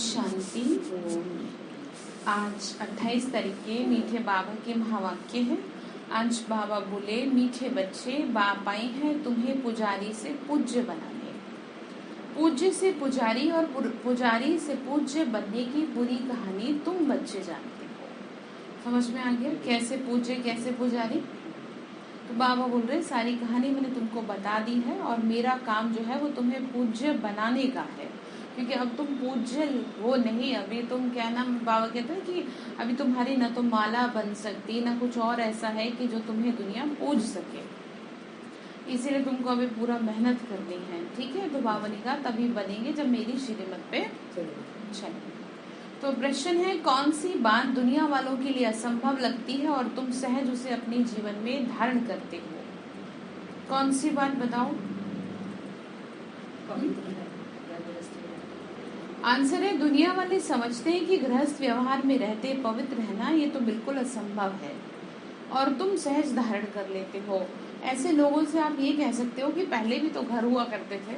शांति ओम। आज 28 तारीख के मीठे बाबा के महावाक्य है। आज बाबा बोले, मीठे बच्चे, बाप आए हैं तुम्हें पुजारी से पूज्य बनाने। पूज्य से पुजारी और पुजारी से पूज्य बनने की पूरी कहानी तुम बच्चे जानते हो। समझ में आ गया कैसे पूज्य कैसे पुजारी? तो बाबा बोल रहे सारी कहानी मैंने तुमको बता दी है और मेरा काम जो है वो तुम्हें पूज्य बनाने का है, क्योंकि अब तुम पूज्य हो नहीं। अभी तुम क्या नाम, बाबा कहते हैं कि अभी तुम्हारी ना तो माला बन सकती ना कुछ और ऐसा है कि जो तुम्हें दुनिया पूज सके, इसीलिए तुमको अभी पूरा मेहनत करनी है। ठीक है, तो बाबा ने कहा तभी बनेंगे जब मेरी श्रीमत पे चले। तो प्रश्न है, कौन सी बात दुनिया वालों के लिए असंभव लगती है और तुम सहज उसे अपने जीवन में धारण करते हो? कौन सी बात बताओ? आंसर है, दुनिया वाले समझते हैं कि गृहस्थ व्यवहार में रहते पवित्र रहना ये तो बिल्कुल असंभव है और तुम सहज धारण कर लेते हो। ऐसे लोगों से आप ये कह सकते हो कि पहले भी तो घर हुआ करते थे,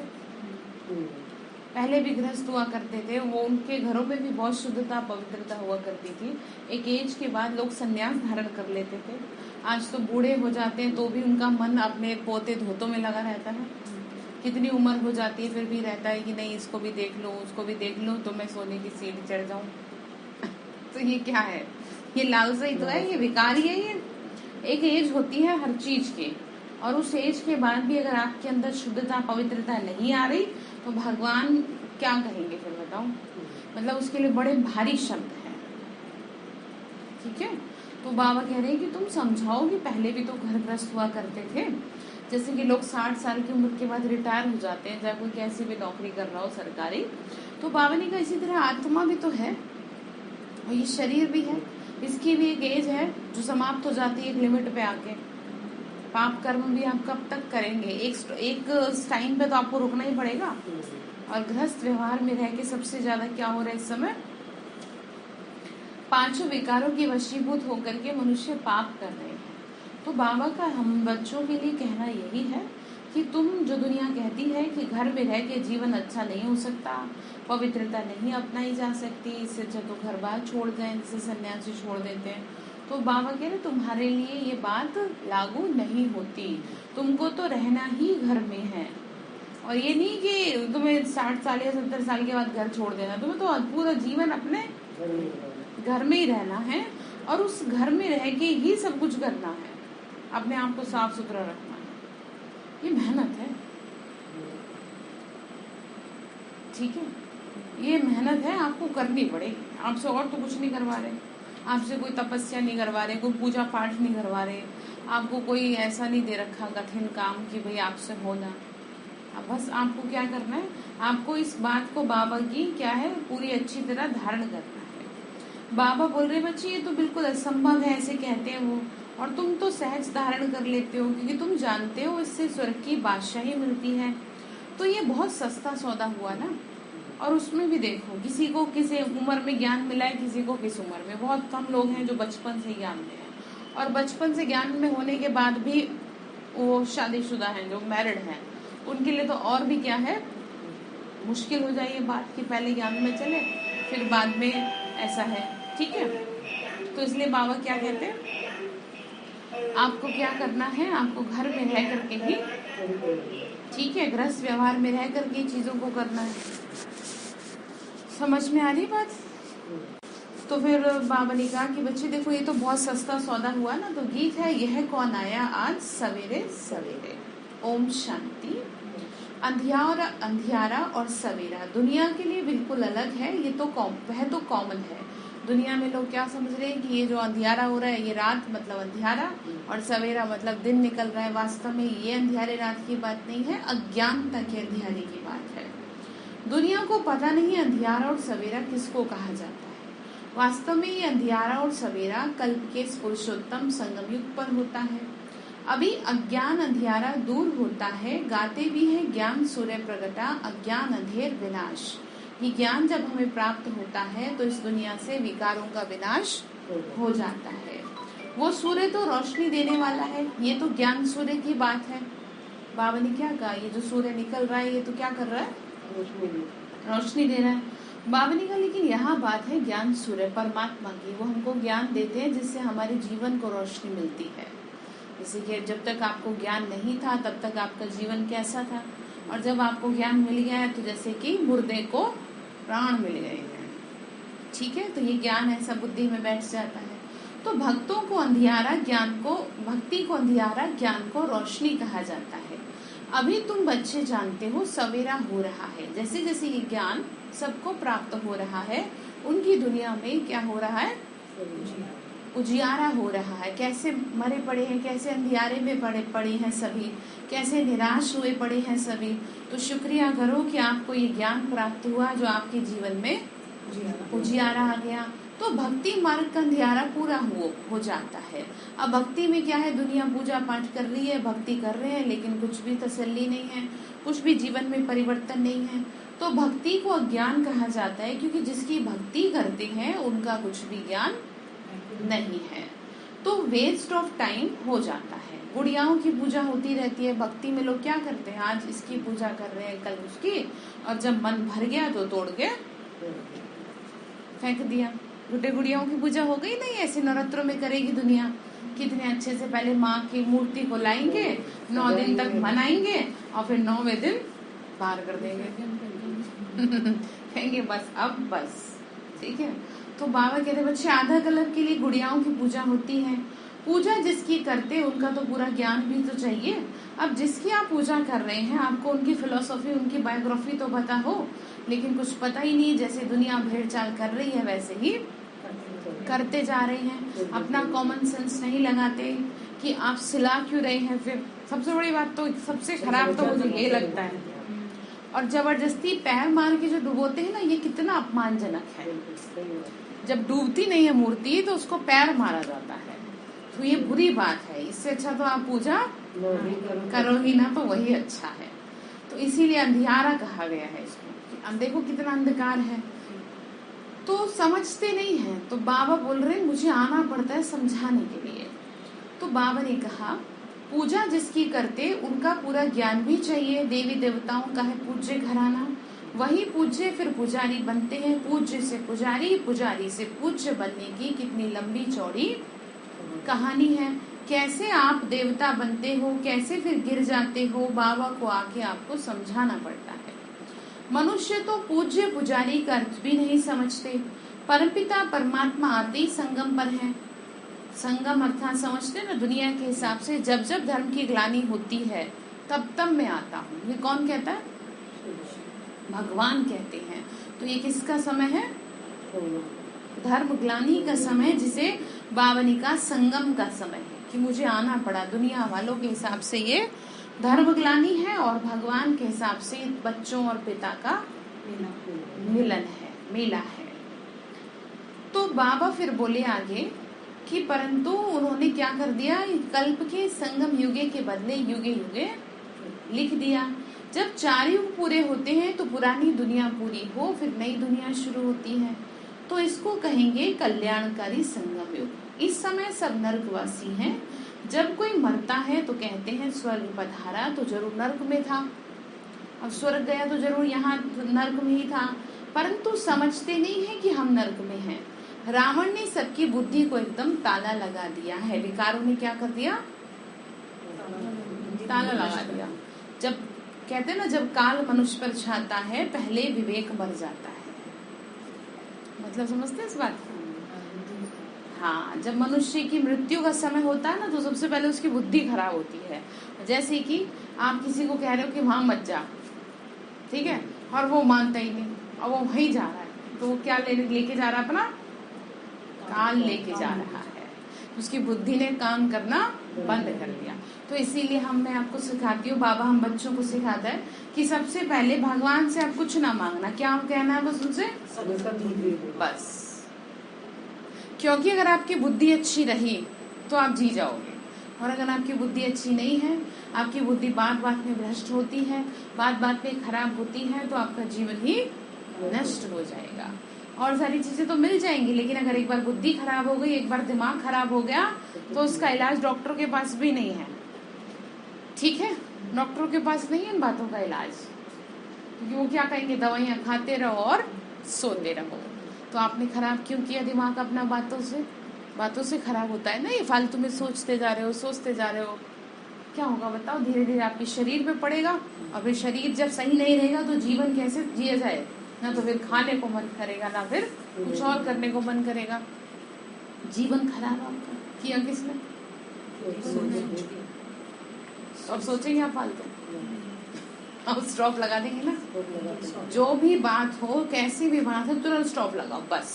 पहले भी गृहस्थ हुआ करते थे, वो उनके घरों में भी बहुत शुद्धता पवित्रता हुआ करती थी। एक एज के बाद लोग संन्यास धारण कर लेते थे। आज तो बूढ़े हो जाते हैं तो भी उनका मन अपने पोते धोतों में लगा रहता है। कितनी उम्र हो जाती है फिर भी रहता है कि नहीं इसको भी देख लो उसको भी देख लो तो मैं सोने की सीढ़ी चढ़ जाऊं। तो ये क्या है? ये लालसा ही तो है, ये विकार ही है। ये एक एज होती है हर चीज की, और उस एज के बाद भी अगर आपके अंदर शुद्धता पवित्रता नहीं आ रही तो भगवान क्या कहेंगे फिर बताओ? मतलब उसके लिए बड़े भारी शब्द हैं। ठीक है, तो बाबा कह रहे हैं कि तुम समझाओ कि पहले भी तो घर ग्रस्त हुआ करते थे। जैसे कि लोग 60 साल की उम्र के बाद रिटायर हो जाते हैं, चाहे कोई कैसी भी नौकरी कर रहा हो सरकारी। तो बाबा ने कहा इसी तरह आत्मा भी तो है और ये शरीर भी है, इसकी भी एक एज है जो समाप्त हो जाती है एक लिमिट पे आके। पाप कर्म भी आप कब तक करेंगे? एक टाइम पे तो आपको रुकना ही पड़ेगा। और गृहस्थ व्यवहार में रह के सबसे ज्यादा क्या हो रहा है इस समय? पांचों विकारों की वशीभूत होकर के मनुष्य पाप कर रहे हैं। तो बाबा का हम बच्चों के लिए कहना यही है कि तुम जो दुनिया कहती है कि घर में रह के जीवन अच्छा नहीं हो सकता, पवित्रता नहीं अपनाई जा सकती, इससे अच्छा तो घर बार छोड़ दें, जिसे सन्यासी छोड़ देते हैं। तो बाबा कह रहे तुम्हारे लिए ये बात लागू नहीं होती, तुमको तो रहना ही घर में है। और ये नहीं कि तुम्हें 60 साल या 70 साल के बाद घर छोड़ देना, तुम्हें तो पूरा जीवन अपने घर में ही रहना है और उस घर में रह के ही सब कुछ करना है, अपने आप को साफ सुथरा रखना है। ये मेहनत है। ठीक है, ये मेहनत है, आपको करनी पड़ेगी। आपसे और तो कुछ नहीं करवा रहे, आपसे कोई तपस्या नहीं करवा रहे, कोई पूजा पाठ नहीं करवा रहे, आपको कोई ऐसा नहीं दे रखा कठिन काम कि भाई आपसे होना। अब बस आपको क्या करना है, आपको इस बात को बाबा की क्या है पूरी अच्छी तरह धारण करना है। बाबा बोल रहे बच्चे ये तो बिल्कुल असंभव है ऐसे कहते हैं वो, और तुम तो सहज धारण कर लेते हो क्योंकि तुम जानते हो इससे स्वर्ग की बादशाही मिलती है। तो ये बहुत सस्ता सौदा हुआ ना। और उसमें भी देखो, किसी को किसी उम्र में ज्ञान मिला है, किसी को किस उम्र में। बहुत कम लोग हैं जो बचपन से ज्ञान में हैं, और बचपन से ज्ञान में होने के बाद भी वो शादीशुदा हैं जो मैरिड हैं, उनके लिए तो और भी क्या है मुश्किल हो जाए ये बात कि पहले ज्ञान में चले फिर बाद में ऐसा है। ठीक है, तो इसलिए बाबा क्या कहते हैं, आपको क्या करना है, आपको घर में रह करके ही, ठीक है, गृहस्थ व्यवहार में रह करके चीजों को करना है। समझ में आ रही बात? तो फिर बाबा ने कहा कि बच्चे देखो ये तो बहुत सस्ता सौदा हुआ ना। तो गीत है, यह कौन आया आज सवेरे सवेरे। ओम शांति। अंधियारा और सवेरा दुनिया के लिए बिल्कुल अलग है। ये तो वह तो कॉमन है। दुनिया में लोग क्या समझ रहे हैं कि ये जो अंधियारा हो रहा है ये रात मतलब अंधियारा, और सवेरा मतलब दिन निकल रहा है। वास्तव में ये अंधियारे रात की बात नहीं है, अज्ञानता के अंधियारे की बात है। दुनिया को पता नहीं अंधियारा और सवेरा किसको कहा जाता है। वास्तव में ये अंधियारा और सवेरा कल्प के पुरुषोत्तम संगम युग पर होता है। अभी अज्ञान अंधियारा दूर होता है, गाते भी है ज्ञान सूर्य प्रगटा, अज्ञान अंधेर विनाश। ये ज्ञान जब हमें प्राप्त होता है तो इस दुनिया से विकारों का विनाश हो जाता है। वो सूर्य तो रोशनी देने वाला है, ये तो ज्ञान सूर्य की बात है। बाबा ने क्या कहा, ये जो सूर्य निकल रहा है ये तो क्या कर रहा है, रोशनी दे रहा है। बाबा ने कहा लेकिन यहाँ बात है ज्ञान सूर्य परमात्मा की, वो हमको ज्ञान देते हैं जिससे हमारे जीवन को रोशनी मिलती है। जैसे कि जब तक आपको ज्ञान नहीं था तब तक आपका जीवन कैसा था, और जब आपको ज्ञान मिल गया है तो जैसे कि मुर्दे को प्राण मिल गए हैं। ठीक है, तो ये ज्ञान ऐसा बुद्धि में बैठ जाता है। तो भक्तों को अंधियारा ज्ञान को, भक्ति को अंधियारा ज्ञान को रोशनी कहा जाता है। अभी तुम बच्चे जानते हो सवेरा हो रहा है। जैसे जैसे ये ज्ञान सबको प्राप्त हो रहा है, उनकी दुनिया में क्या हो रहा है, उजियारा हो रहा है। कैसे मरे पड़े हैं, कैसे अंधियारे में पड़े हैं सभी, कैसे निराश हुए पड़े हैं सभी। तो शुक्रिया करो कि आपको ये ज्ञान प्राप्त हुआ जो आपके जीवन में उजियारा आ गया। तो भक्ति मार्ग का अंधियारा पूरा हो जाता है। अब भक्ति में क्या है, दुनिया पूजा पाठ कर रही है, भक्ति कर रहे हैं, लेकिन कुछ भी तसल्ली नहीं है, कुछ भी जीवन में परिवर्तन नहीं है। तो भक्ति को अज्ञान कहा जाता है, क्योंकि जिसकी भक्ति करते हैं उनका कुछ भी ज्ञान नहीं है। तो वेस्ट ऑफ टाइम हो जाता है। गुड़ियाओं की पूजा होती रहती है, भक्ति में लोग क्या करते हैं, आज इसकी पूजा कर रहे हैं, कल उसकी, और जब मन भर गया तो तोड़ के फेंक दिया। गुड्डे गुड़ियाओं की पूजा हो गई नहीं, ऐसे नवरात्रों में करेगी दुनिया। कितने अच्छे से पहले माँ की मूर्ति को लाएंगे, 9 दिन तक मनाएंगे, और फिर 9वें दिन पार कर देंगे कहेंगे बस अब बस। ठीक है, तो बाबा कहते बच्चे आधा कल्प के लिए गुड़ियाओं की पूजा होती है। पूजा जिसकी करते उनका तो पूरा ज्ञान भी तो चाहिए। अब जिसकी आप पूजा कर रहे हैं, आपको उनकी फिलोसॉफी, उनकी बायोग्राफी तो पता हो, लेकिन कुछ पता ही नहीं। जैसे दुनिया भेड़ चाल कर रही है वैसे ही करते जा रहे हैं, अपना कॉमन सेंस नहीं लगाते कि आप सिला क्यों रहे हैं। फिर सबसे बड़ी बात तो, सबसे खराब तो मुझे ये लगता है, और जबरदस्ती पैर मार के जो डुबोते हैं ना, ये कितना अपमानजनक है। जब डूबती नहीं है मूर्ति तो उसको पैर मारा जाता है, तो ये बुरी बात है। इससे अच्छा तो आप पूजा करो ही ना, तो वही अच्छा है। तो इसीलिए अंधियारा कहा गया है इसको। अब देखो कितना अंधकार है, तो समझते नहीं है। तो बाबा बोल रहे हैं मुझे आना पड़ता है समझाने के लिए। तो बाबा ने कहा पूजा जिसकी करते उनका पूरा ज्ञान भी चाहिए। देवी देवताओं का है पूज्य घराना, वही पूज्य फिर पुजारी बनते हैं। पूज्य से पुजारी, पुजारी से पूज्य बनने की कितनी लंबी चौड़ी कहानी है। कैसे आप देवता बनते हो, कैसे फिर गिर जाते हो, बाबा को आके आपको समझाना पड़ता है। मनुष्य तो पूज्य पुजारी का अर्थ भी नहीं समझते। परमपिता परमात्मा आते ही संगम पर है। संगम अर्थात समझते ना, दुनिया के हिसाब से जब जब धर्म की ग्लानि होती है तब तब मैं आता हूँ। ये कौन कहता है, भगवान कहते हैं। तो ये किसका समय है, धर्म ग्लानि का समय, जिसे बावनी का संगम का समय है कि मुझे आना पड़ा। दुनिया वालों के हिसाब से ये धर्म ग्लानि है, और भगवान के हिसाब से बच्चों और पिता का मिलन है, मेला है। तो बाबा फिर बोले आगे कि परंतु उन्होंने क्या कर दिया, कल्प के संगम युगे के बदले युगे युगे लिख दिया। जब 4 युग पूरे होते हैं तो पुरानी दुनिया पूरी हो, फिर नई दुनिया शुरू होती है। तो इसको कहेंगे कल्याणकारी संगम युग। इस समय सब नर्कवासी हैं। जब कोई मरता है तो कहते हैं स्वर्ग पधारा, तो जरूर नर्क में था। अब स्वर्ग गया तो जरूर यहाँ नर्क में ही था, परंतु समझते नहीं है कि हम नर्क में हैं। रावण ने सबकी बुद्धि को एकदम ताला लगा दिया है। विकारों ने क्या कर दिया, ताला लगा दिया। जब कहते हैं ना, जब काल मनुष्य पर छाता है पहले विवेक मर जाता है। मतलब समझते हैं इस बात को? हाँ, जब मनुष्य की मृत्यु का समय होता है ना, तो सबसे पहले उसकी बुद्धि खराब होती है। जैसे कि आप किसी को कह रहे हो कि वहां मत जा, ठीक है, और वो मानता ही नहीं, और वो वहीं जा रहा है, तो वो क्या लेके जा रहा है, अपना काल लेके जा रहा है। उसकी बुद्धि ने काम करना बंद कर दिया। तो इसीलिए मैं आपको सिखाती हूँ, बाबा हम बच्चों को सिखाता है कि सबसे पहले भगवान से आप कुछ ना मांगना। क्या कहना है बस उनसे, बस। क्योंकि अगर आपकी बुद्धि अच्छी रही तो आप जी जाओगे, और अगर आपकी बुद्धि अच्छी नहीं है, आपकी बुद्धि बात बात में भ्रष्ट होती है, बात बात में खराब होती है, तो आपका जीवन ही नष्ट हो जाएगा। और सारी चीजें तो मिल जाएंगी, लेकिन अगर एक बार बुद्धि खराब हो गई, एक बार दिमाग खराब हो गया, तो उसका इलाज डॉक्टर के पास भी नहीं है। ठीक है, डॉक्टरों के पास नहीं है इन बातों का इलाज, क्योंकि वो क्या कहेंगे, दवाइयां खाते रहो और सोते रहो। तो आपने खराब क्यों किया दिमाग अपना? बातों से खराब होता है ना, ये फालतू में सोचते जा रहे हो, सोचते जा रहे हो। क्या होगा बताओ? धीरे धीरे आपके शरीर पे पड़ेगा, और फिर शरीर जब सही नहीं रहेगा तो जीवन कैसे जिया जाए? ना तो फिर खाने को मन करेगा, ना फिर कुछ और करने को मन करेगा। जीवन खराब आपका किया किसने? और सोचेंगे आप फालतू? अब स्टॉप लगा देंगे ना। जो भी बात हो, कैसी भी बात हो, तुरंत स्टॉप लगाओ बस।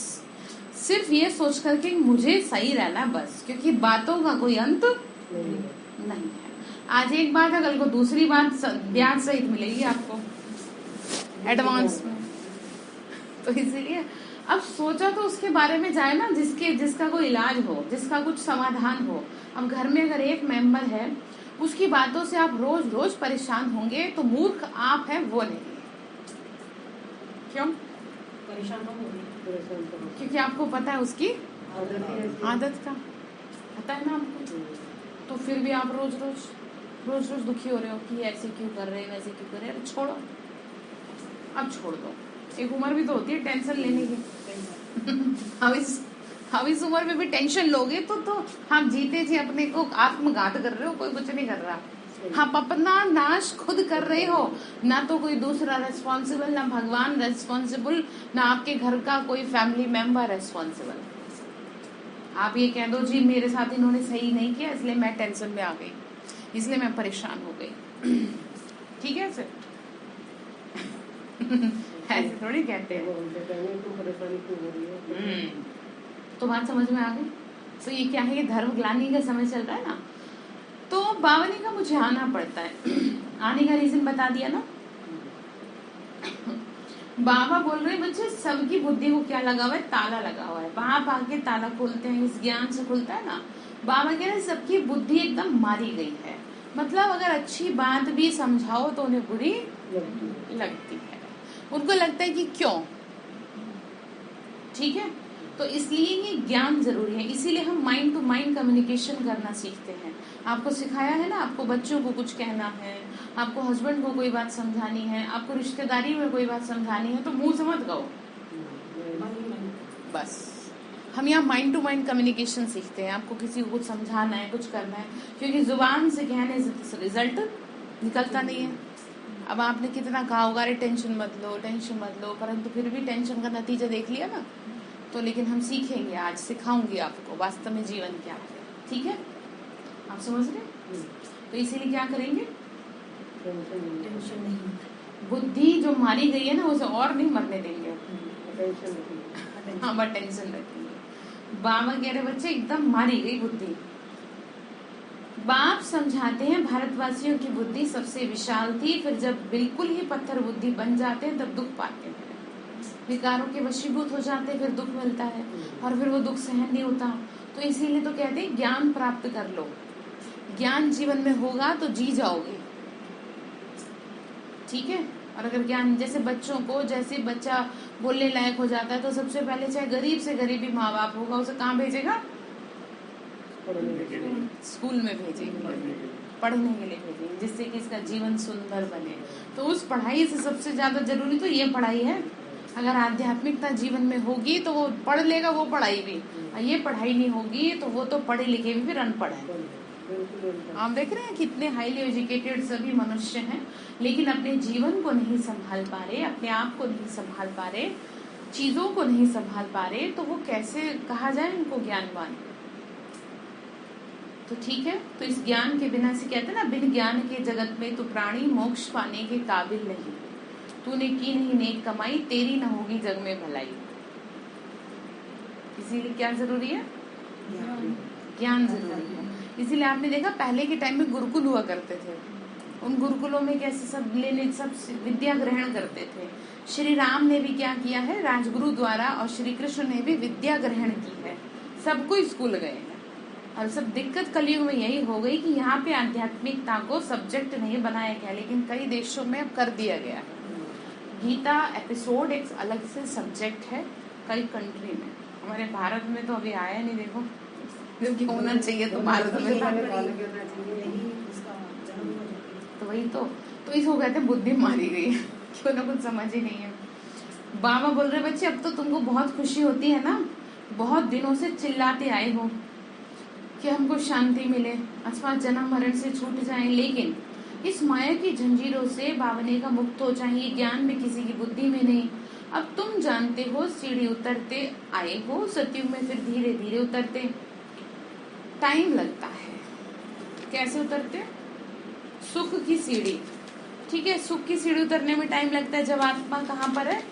सिर्फ ये सोच करके मुझे सही रहना है बस, क्योंकि बातों का कोई अंत नहीं है। आज एक बात है, कल को दूसरी बात ब्याज सहित मिलेगी आपको एडवांस में। तो इसीलिए अब सोचा तो उसके बारे में जाए ना, जिसका कोई इलाज हो, जिसका कुछ समाधान हो। अब घर में अगर एक मेंबर है, उसकी बातों से आप रोज रोज परेशान होंगे, तो मूर्ख आप हैं, वो नहीं। क्यों परेशान होंगे? क्योंकि आपको पता है उसकी आदत का, पता है ना आपको। तो फिर भी आप रोज रोज दुखी हो रहे हो कि ऐसे क्यों कर रहे हैं, वैसे क्यों कर रहे हैं। छोड़ो, अब छोड़ दो। एक उम्र भी तो होती है टेंशन लेने की। अब इस उम्र में भी टेंशन लोगे तो हम जीते जी अपने को आत्मघात कर रहे हो, कोई कुछ नहीं कर रहा। हम अपना नाश खुद कर रहे हो, ना तो कोई दूसरा रेस्पॉन्सिबल, ना भगवान रेस्पॉन्सिबल, ना आपके घर का कोई फैमिली मेंबर रेस्पॉन्सिबल। आप ये कह दो जी मेरे साथ इन्होंने सही नहीं किया, इसलिए मैं टेंशन में आ गई, इसलिए मैं परेशान हो गई। ठीक है सर? ऐसे थोड़ी कहते हैं। तो बात समझ में आ गई? तो ये क्या है, ये धर्म ग्लानि का समय चल रहा है ना, तो बावनी का मुझे आना पड़ता है। आने का रीजन बता दिया ना। बाबा बोल रहे बच्चे सबकी बुद्धि को क्या लगा हुआ है? ताला लगा हुआ है। बाप आके ताला खोलते हैं, इस ज्ञान से खुलता है ना। बाबा कह रहे सबकी बुद्धि एकदम मारी गई है, मतलब अगर अच्छी बात भी समझाओ तो उन्हें बुरी लगती है। उनको लगता है कि क्यों, ठीक है। तो इसलिए ये ज्ञान जरूरी है, इसीलिए हम माइंड टू माइंड कम्युनिकेशन करना सीखते हैं। आपको सिखाया है ना, आपको बच्चों को कुछ कहना है, आपको हस्बैंड को कोई बात समझानी है, आपको रिश्तेदारी में कोई बात समझानी है, तो मुंह से मत कहो बस। हम यहाँ माइंड टू माइंड कम्युनिकेशन सीखते हैं। आपको किसी को कुछ समझाना है, कुछ करना है, क्योंकि जुबान से कहने से रिजल्ट निकलता नहीं है। अब आपने कितना कहा होगा अरे टेंशन मत लो, परंतु फिर भी टेंशन का नतीजा देख लिया ना। तो लेकिन हम सीखेंगे, आज सिखाऊंगी आपको वास्तव में जीवन क्या है। ठीक है, आप समझ रहे? तो इसीलिए क्या करेंगे? टेंशन नहीं, बुद्धि जो मारी गई है ना उसे और नहीं मरने देंगे। हाँ, बट टेंशन रखेंगे। बाबा कह रहे बच्चे एकदम मारी गई बुद्धि। बाप समझाते हैं भारतवासियों की बुद्धि सबसे विशाल थी, फिर जब बिल्कुल ही पत्थर बुद्धि बन जाते हैं तब दुख पाते हैं, विकारों के वशीभूत हो जाते हैं, फिर दुख मिलता है और फिर वो दुख सहन नहीं होता। तो इसीलिए तो कहते हैं ज्ञान प्राप्त कर लो। ज्ञान जीवन में होगा तो जी जाओगे, ठीक है। और अगर ज्ञान, जैसे बच्चों को, जैसे बच्चा बोलने लायक हो जाता है तो सबसे पहले चाहे गरीब से गरीब भी माँ बाप होगा उसे कहाँ भेजेगा? स्कूल में भेजेंगे, पढ़ने के लिए भेजेंगे, जिससे कि इसका जीवन सुंदर बने। तो उस पढ़ाई से सबसे ज्यादा जरूरी तो ये पढ़ाई है। अगर आध्यात्मिकता जीवन में होगी तो वो पढ़ लेगा वो पढ़ाई भी, और ये पढ़ाई नहीं होगी तो वो तो पढ़े लिखे भी फिर अनपढ़ है। आप देख रहे हैं कितने हाईली एजुकेटेड सभी मनुष्य हैं, लेकिन अपने जीवन को नहीं संभाल पा रहे, अपने आप को नहीं संभाल पा रहे, चीजों को नहीं संभाल पा रहे, तो वो कैसे कहा जाए उनको ज्ञानवान? तो ठीक है, तो इस ज्ञान के बिना, से कहते हैं ना, बिन ज्ञान के जगत में तो प्राणी मोक्ष पाने के काबिल नहीं। तूने की नहीं नेक कमाई, तेरी न होगी जग में भलाई। इसीलिए क्या जरूरी है? ज्ञान जरूरी है। इसीलिए आपने देखा पहले के टाइम में गुरुकुल हुआ करते थे, उन गुरुकुलों में कैसे सब विद्या ग्रहण करते थे। श्री राम ने भी क्या किया है, राजगुरु द्वारा, और श्री कृष्ण ने भी विद्या ग्रहण की है, सबको स्कूल गए हैं। और सब दिक्कत कलयुग में यही हो गई कि यहाँ पे आध्यात्मिकता को सब्जेक्ट नहीं बनाया गया, लेकिन कई देशों में अब कर दिया गया है। गीता एपिसोड एक अलग से सब्जेक्ट है कई कंट्री में, हमारे भारत में तो अभी आया नहीं। देखो क्योंकि होना चाहिए तो भारत में, तो वही तो इसको कहते हैं बुद्धि मारी गई है, क्यों ना कुछ समझ ही नहीं है। बाबा बोल रहे बच्चे अब तो तुमको बहुत खुशी होती है ना, बहुत दिनों से चिल्लाते आए हो कि हमको शांति मिले, अथवा जन्म मरण से छूट जाए, लेकिन इस माया की जंजीरों से बावने का मुक्त हो जाए, ये ज्ञान भी किसी की बुद्धि में नहीं। अब तुम जानते हो सीढ़ी उतरते आए हो सतयुग में, फिर धीरे धीरे उतरते, टाइम लगता है। कैसे उतरते? सुख की सीढ़ी, ठीक है, सुख की सीढ़ी उतरने में टाइम लगता है जब आत्मा कहाँ पर है?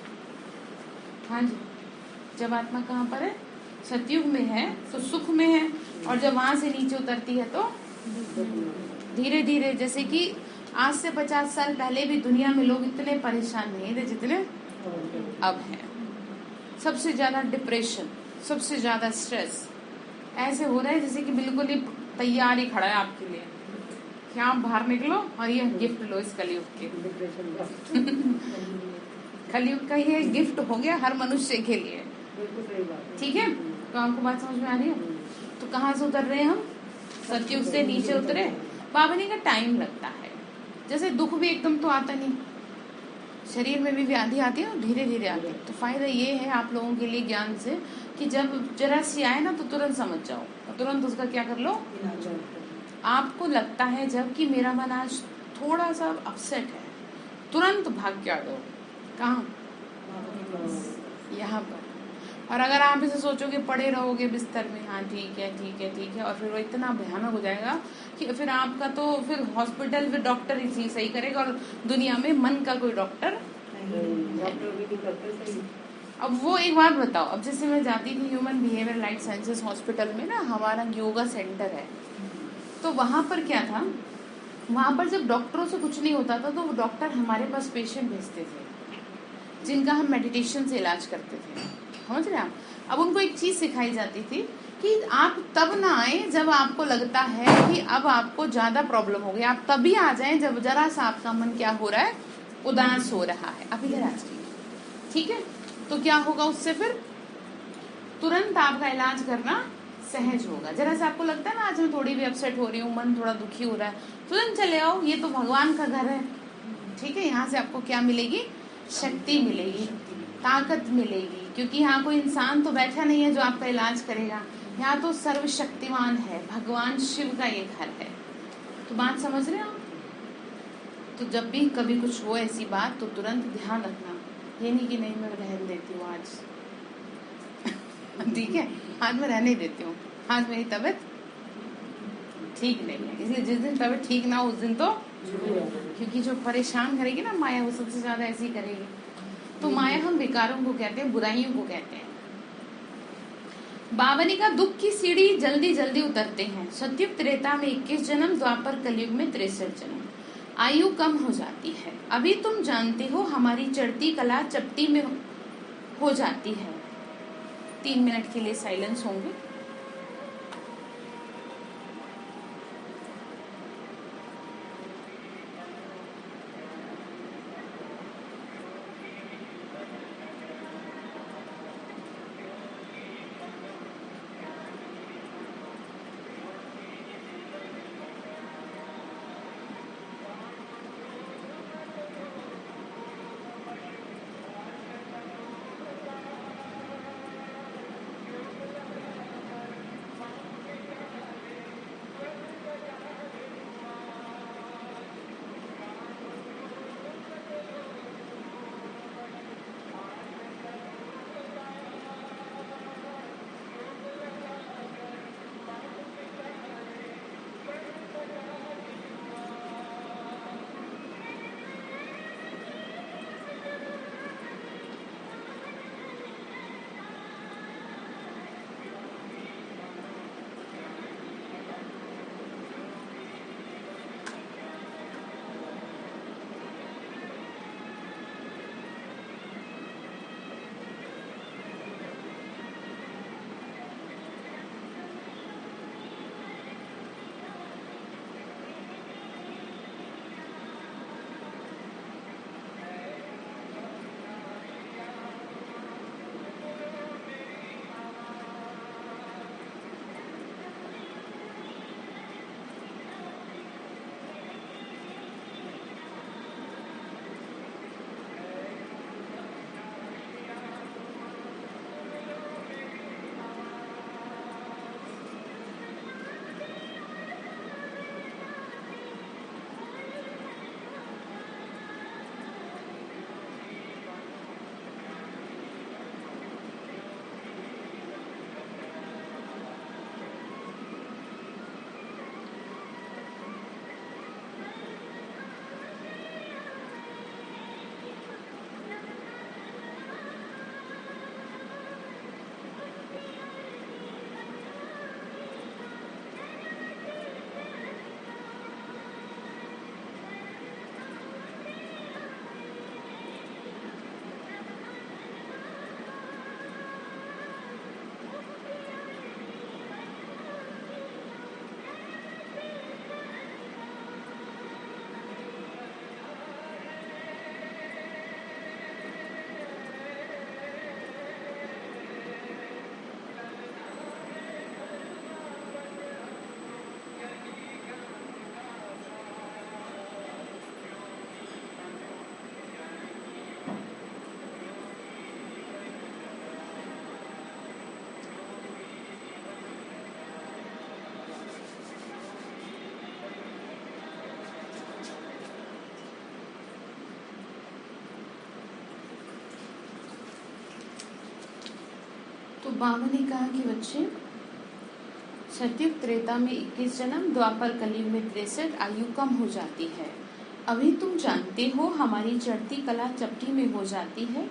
हाँ जी, जब आत्मा कहाँ पर है? सतयुग में है तो सुख में है, और जब वहां से नीचे उतरती है तो धीरे धीरे। जैसे कि आज से 50 साल पहले भी दुनिया में लोग इतने परेशान नहीं थे जितने अब हैं। सबसे ज्यादा डिप्रेशन, सबसे ज्यादा स्ट्रेस ऐसे हो रहा है जैसे कि बिल्कुल ही तैयार ही खड़ा है आपके लिए कि आप बाहर निकलो और ये गिफ्ट लो इस कलयुग के। कलयुग का ये गिफ्ट हो गया हर मनुष्य के लिए, ठीक है? तो आपको बात समझ में आ रही है? तो कहाँ से उतर रहे हैं हम? सतयुग से नीचे उतरे। पावनी का टाइम लगता है, जैसे दुख भी एकदम तो आता नहीं, शरीर में भी व्याधि आती है और धीरे धीरे आती है। तो फायदा ये है आप लोगों के लिए ज्ञान से कि जब जरा सी आए ना तो तुरंत समझ जाओ और तुरंत उसका क्या कर लो। आपको लगता है जब कि मेरा मन आज थोड़ा सा अपसेट है, तुरंत भाग के आ जाओ। कहाँ? यहाँ पर। और अगर आप इसे सोचोगे पड़े रहोगे बिस्तर में, हाँ ठीक है ठीक है ठीक है, और फिर वो इतना भयानक हो जाएगा कि फिर आपका तो फिर हॉस्पिटल फिर डॉक्टर ही चीज सही करेगा, और दुनिया में मन का कोई डॉक्टर नहीं। अब वो एक बात बताओ, अब जैसे मैं जाती थी human behaviour life sciences hospital में ना, हमारा योगा सेंटर है, तो वहां पर क्या था, वहां पर जब डॉक्टरों से कुछ नहीं होता था तो वो डॉक्टर हमारे पास पेशेंट भेजते थे जिनका हम मेडिटेशन से इलाज करते थे, समझ रहे आप? अब उनको एक चीज सिखाई जाती थी कि आप तब ना आए जब आपको लगता है कि अब आपको ज्यादा प्रॉब्लम हो गई, आप तभी आ जाएं जब जरा सा आपका मन क्या हो रहा है, उदास हो रहा है। अब इधर आ जाइए, ठीक है? तो क्या होगा उससे, फिर तुरंत आपका इलाज करना सहज होगा। जरा सा आपको लगता है ना आज मैं थोड़ी भी अपसेट हो रही हूँ, मन थोड़ा दुखी हो रहा है, तुरंत चले आओ, ये तो भगवान का घर है, ठीक है? यहाँ से आपको क्या मिलेगी? शक्ति मिलेगी, ताकत मिलेगी, क्योंकि यहाँ कोई इंसान तो बैठा नहीं है जो आपका इलाज करेगा, यहाँ तो सर्वशक्तिमान है, भगवान शिव का ये घर है। तो बात समझ रहे हो? तो जब भी कभी कुछ हो ऐसी बात तो तुरंत ध्यान रखना, ये नहीं कि नहीं मैं रहने देती हूँ आज, ठीक है, आज मैं रहने देती हूँ, आज मेरी तबीयत ठीक नहीं है, इसलिए जिस दिन तबीयत ठीक ना हो उस दिन तो, क्योंकि जो परेशान करेगी ना माया, वो सबसे ज्यादा ऐसी करेगी। तो माया हम विकारों को कहते हैं, बुराइयों को कहते हैं। बावनी का दुख की सीढ़ी जल्दी जल्दी उतरते हैं। सतयुग त्रेता में 21 जन्म, द्वापर कलयुग में 63 जन्म। आयु कम हो जाती है। अभी तुम जानते हो हमारी चढ़ती कला चपटी में हो जाती है। 3 मिनट के लिए साइलेंस होंगे। तो बाबा ने कहा कि बच्चे, सतयुग त्रेता में 21 जन्म, द्वापर कलयुग में 63, आयु कम हो जाती है। अभी तुम जानते हो हमारी चढ़ती कला चपटी में हो जाती है।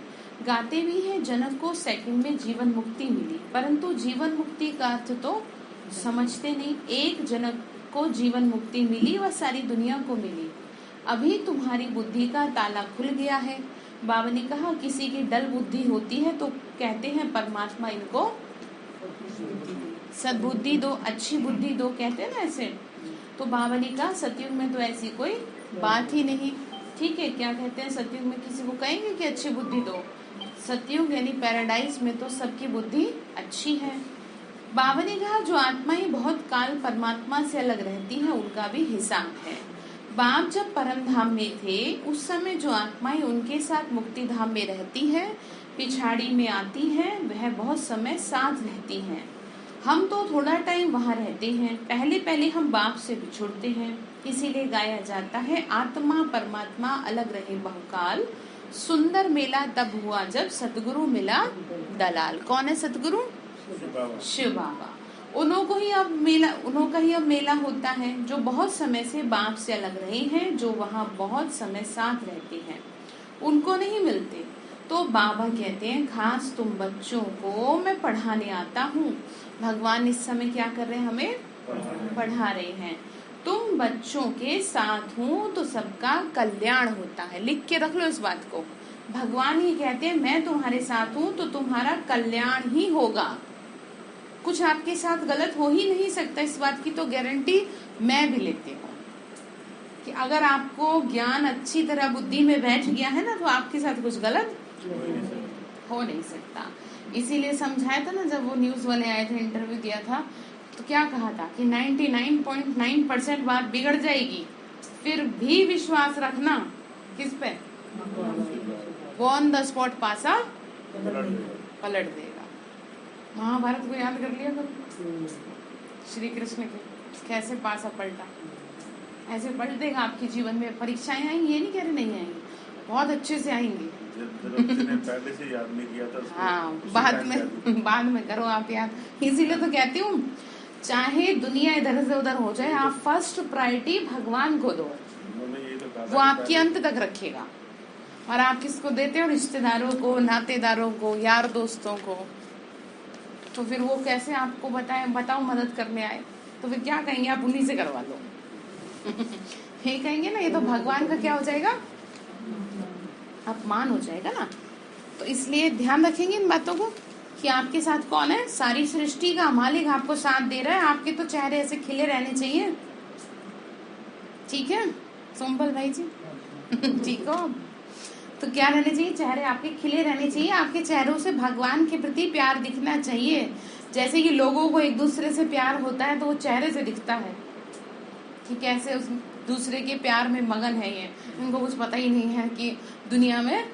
गाते भी हैं जनक को सेकंड में जीवन मुक्ति मिली, परंतु जीवन मुक्ति का अर्थ तो समझते नहीं। एक जनक को जीवन मुक्ति मिली वह सारी दुनिया को मिली। अभी तुम्हारी बुद्धि का ताला खुल गया है। बाबा ने कहा किसी की डल बुद्धि होती है तो कहते हैं परमात्मा इनको सद्बुद्धि दो, अच्छी बुद्धि दो, कहते हैं ना ऐसे। तो बाबा ने कहा सतयुग में तो ऐसी कोई बात ही नहीं। ठीक है, क्या कहते हैं, सतयुग में किसी को कहेंगे कि अच्छी बुद्धि दो? सतयुग यानी पैराडाइज में तो सबकी बुद्धि अच्छी है। बाबा ने कहा जो आत्माएं बहुत काल परमात्मा से अलग रहती हैं उनका भी हिसाब है। बाप जब परम धाम में थे उस समय जो आत्माएं उनके साथ मुक्ति धाम में रहती हैं, पिछाड़ी में आती हैं, वह बहुत समय साथ रहती हैं। हम तो थोड़ा टाइम वहाँ रहते हैं, पहले पहले हम बाप से बिछुड़ते हैं। इसीलिए गाया जाता है आत्मा परमात्मा अलग रहे बहुकाल, सुंदर मेला तब हुआ जब सतगुरु मिला दलाल। कौन है सतगुरु? शिव बाबा। उन्हों का ही अब मेला होता है जो बहुत समय से बाप से अलग रहे हैं, जो वहाँ बहुत समय साथ रहते हैं, उनको नहीं मिलते। तो बाबा कहते हैं खास तुम बच्चों को मैं पढ़ाने आता हूँ। भगवान इस समय क्या कर रहे हैं? हमें पढ़ा रहे हैं। तुम बच्चों के साथ हूँ तो सबका कल्याण होता है। लिख के रख लो इस बात को। भगवान ही कहते हैं मैं तुम्हारे साथ हूँ तो तुम्हारा कल्याण ही होगा। कुछ आपके साथ गलत हो ही नहीं सकता, इस बात की तो गारंटी मैं भी लेती हूँ कि अगर आपको ज्ञान अच्छी तरह बुद्धि में बैठ गया है ना तो आपके साथ कुछ गलत हो नहीं सकता। इसीलिए समझाया था ना, जब वो न्यूज वाले आए थे, इंटरव्यू दिया था, तो क्या कहा था कि 99.9% बात बिगड़ जाएगी, फिर भी विश्वास रखना किस पे? वो ऑन द स्पॉट पासा पलट देगा। महाभारत को याद कर लिया करो, श्री कृष्ण के कैसे पासा पलटा, ऐसे पलट देगा आपके जीवन में। परीक्षाएं आएंगी, ये नहीं कह रहे नहीं आएंगी, बहुत अच्छे से आएंगी। पहले से याद नहीं किया था उसको, हाँ बाद में करो आप याद। इसीलिए तो कहती हूँ चाहे दुनिया इधर से उधर हो जाए, आप फर्स्ट प्रायोरिटी भगवान को दो, वो आपकी अंत तक रखेगा। और आप किसको देते हो? रिश्तेदारों को, नातेदारों को, यार दोस्तों को। तो फिर वो कैसे आपको बताओ मदद करने आए, तो फिर क्या कहेंगे? आप उन्हीं से करवा लो। ये कहेंगे ना, ये तो भगवान का क्या हो जाएगा? अपमान हो जाएगा ना। तो इसलिए ध्यान रखेंगे इन बातों को कि आपके साथ कौन है। सारी सृष्टि का मालिक आपको साथ दे रहा है। आपके तो चेहरे ऐसे खिले रहने चाहिए। ठीक है सोमपल भाई जी? ठीक हो? तो क्या रहने चाहिए? चेहरे आपके खिले रहने चाहिए। आपके चेहरों से भगवान के प्रति प्यार दिखना चाहिए। जैसे कि लोगों को एक दूसरे से प्यार होता है तो वो चेहरे से दिखता है कि कैसे उस दूसरे के प्यार में मगन है। ये इनको कुछ पता ही नहीं है कि दुनिया में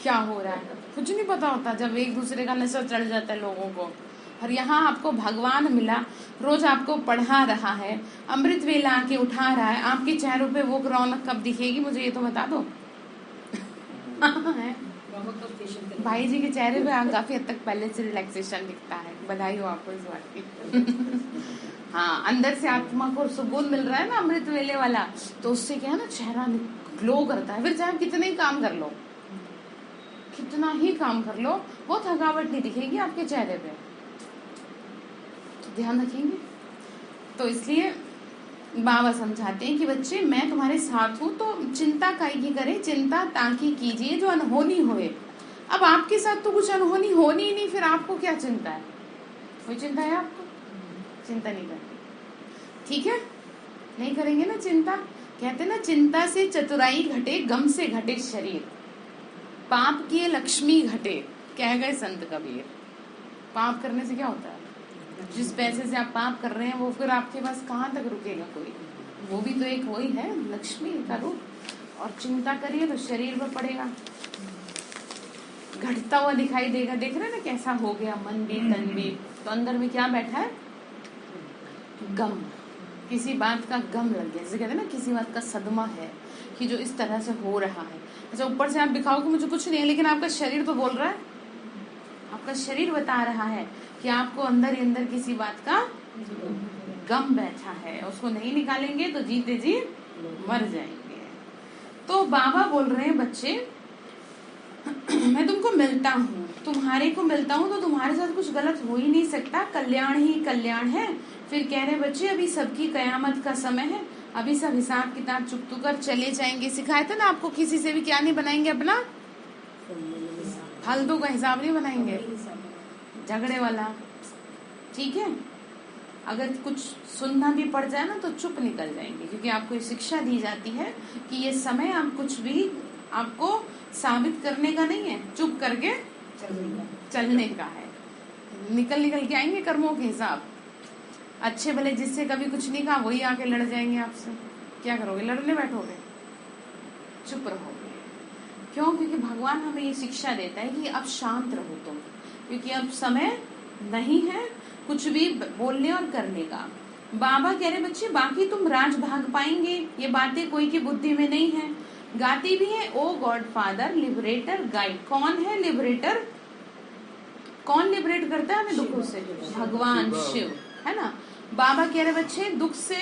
क्या हो रहा है, कुछ नहीं पता होता जब एक दूसरे का नशा चढ़ जाता है लोगों को। और यहाँ आपको भगवान मिला, रोज आपको पढ़ा रहा है, अमृत वेला आके उठा रहा है। आपके चेहरों पे वो रौनक कब दिखेगी मुझे ये तो बता दो। भाई जी के चेहरे पे काफी हद तक पहले से रिलैक्सेशन दिखता है। बधाई हो आपको इस बात की। हाँ, अंदर से आत्मा को सुकून मिल रहा है ना अमृत वेले वाला, तो उससे क्या है ना, चेहरा ग्लो करता है। फिर चाहे कितने ही काम कर लो, कितना ही काम कर लो, वो थकावट नहीं दिखेगी आपके चेहरे पे। तो ध्यान रखेंगे। तो इसलिए बाबा समझाते हैं कि बच्चे मैं तुम्हारे साथ हूँ तो चिंता काहे की करे, चिंता ताकि कीजिए जो अनहोनी होए। अब आपके साथ तो कुछ अनहोनी होनी ही नहीं, फिर आपको क्या चिंता है? कोई चिंता है आपको? चिंता नहीं करनी, ठीक है? नहीं करेंगे ना चिंता। कहते ना चिंता से चतुराई घटे, गम से घटे शरीर, पाप किए लक्ष्मी घटे, कह गए संत कबीर। पाप करने से क्या होता है? जिस पैसे से आप पाप कर रहे हैं वो फिर आपके पास कहाँ तक रुकेगा कोई? वो भी तो एक वही है, लक्ष्मी का रूप। और चिंता करिए तो शरीर पर पड़ेगा, घटता हुआ दिखाई देगा। देख रहे ना कैसा हो गया मन भी तन भी। तो अंदर में क्या बैठा है? गम, किसी बात का गम लग गया। जैसे कहते हैं ना किसी बात का सदमा है कि जो इस तरह से हो रहा है। अच्छा ऊपर से आप दिखाओ कि मुझे कुछ नहीं है, लेकिन आपका शरीर तो बोल रहा है, आप आपका शरीर बता रहा है कि आपको अंदर ही अंदर किसी बात का गम बैठा है, उसको नहीं निकालेंगे तो जीते जी मर जाएंगे। तो बाबा बोल रहे हैं बच्चे मैं तुमको मिलता हूँ, तुम्हारे को मिलता हूँ तो तुम्हारे साथ कुछ गलत हो ही नहीं सकता, कल्याण ही कल्याण है। फिर कह रहे बच्चे अभी सबकी कयामत का समय है, अभी सब हिसाब किताब चुकतू कर चले जाएंगे। सिखाया था ना आपको, किसी से भी क्या नहीं बनाएंगे, अपना फालतू का हिसाब नहीं बनाएंगे, झगड़े वाला, ठीक है। अगर कुछ सुनना भी पड़ जाए ना तो चुप निकल जाएंगे, क्योंकि आपको ये शिक्षा दी जाती है कि ये समय आप कुछ भी आपको साबित करने का नहीं है, चुप करके चलने का है। निकल के आएंगे कर्मों के हिसाब। अच्छे भले जिससे कभी कुछ नहीं कहा वही आके लड़ जाएंगे आपसे, क्या करोगे, लड़ने बैठोगे, चुप रहोगे। क्यों? क्योंकि भगवान हमें ये शिक्षा देता है कि अब शांत रहो तुम, क्योंकि अब समय नहीं है कुछ भी बोलने और करने का। बाबा कह रहे बच्चे बाकी तुम राज भाग पाएंगे, ये बातें कोई की बुद्धि में नहीं है। गाती भी है ओ गॉड फादर लिबरेटर गाइड। कौन है लिबरेटर? कौन लिबरेट करता है हमें दुखों से? भगवान शिव, है ना। बाबा कह रहे बच्चे दुख से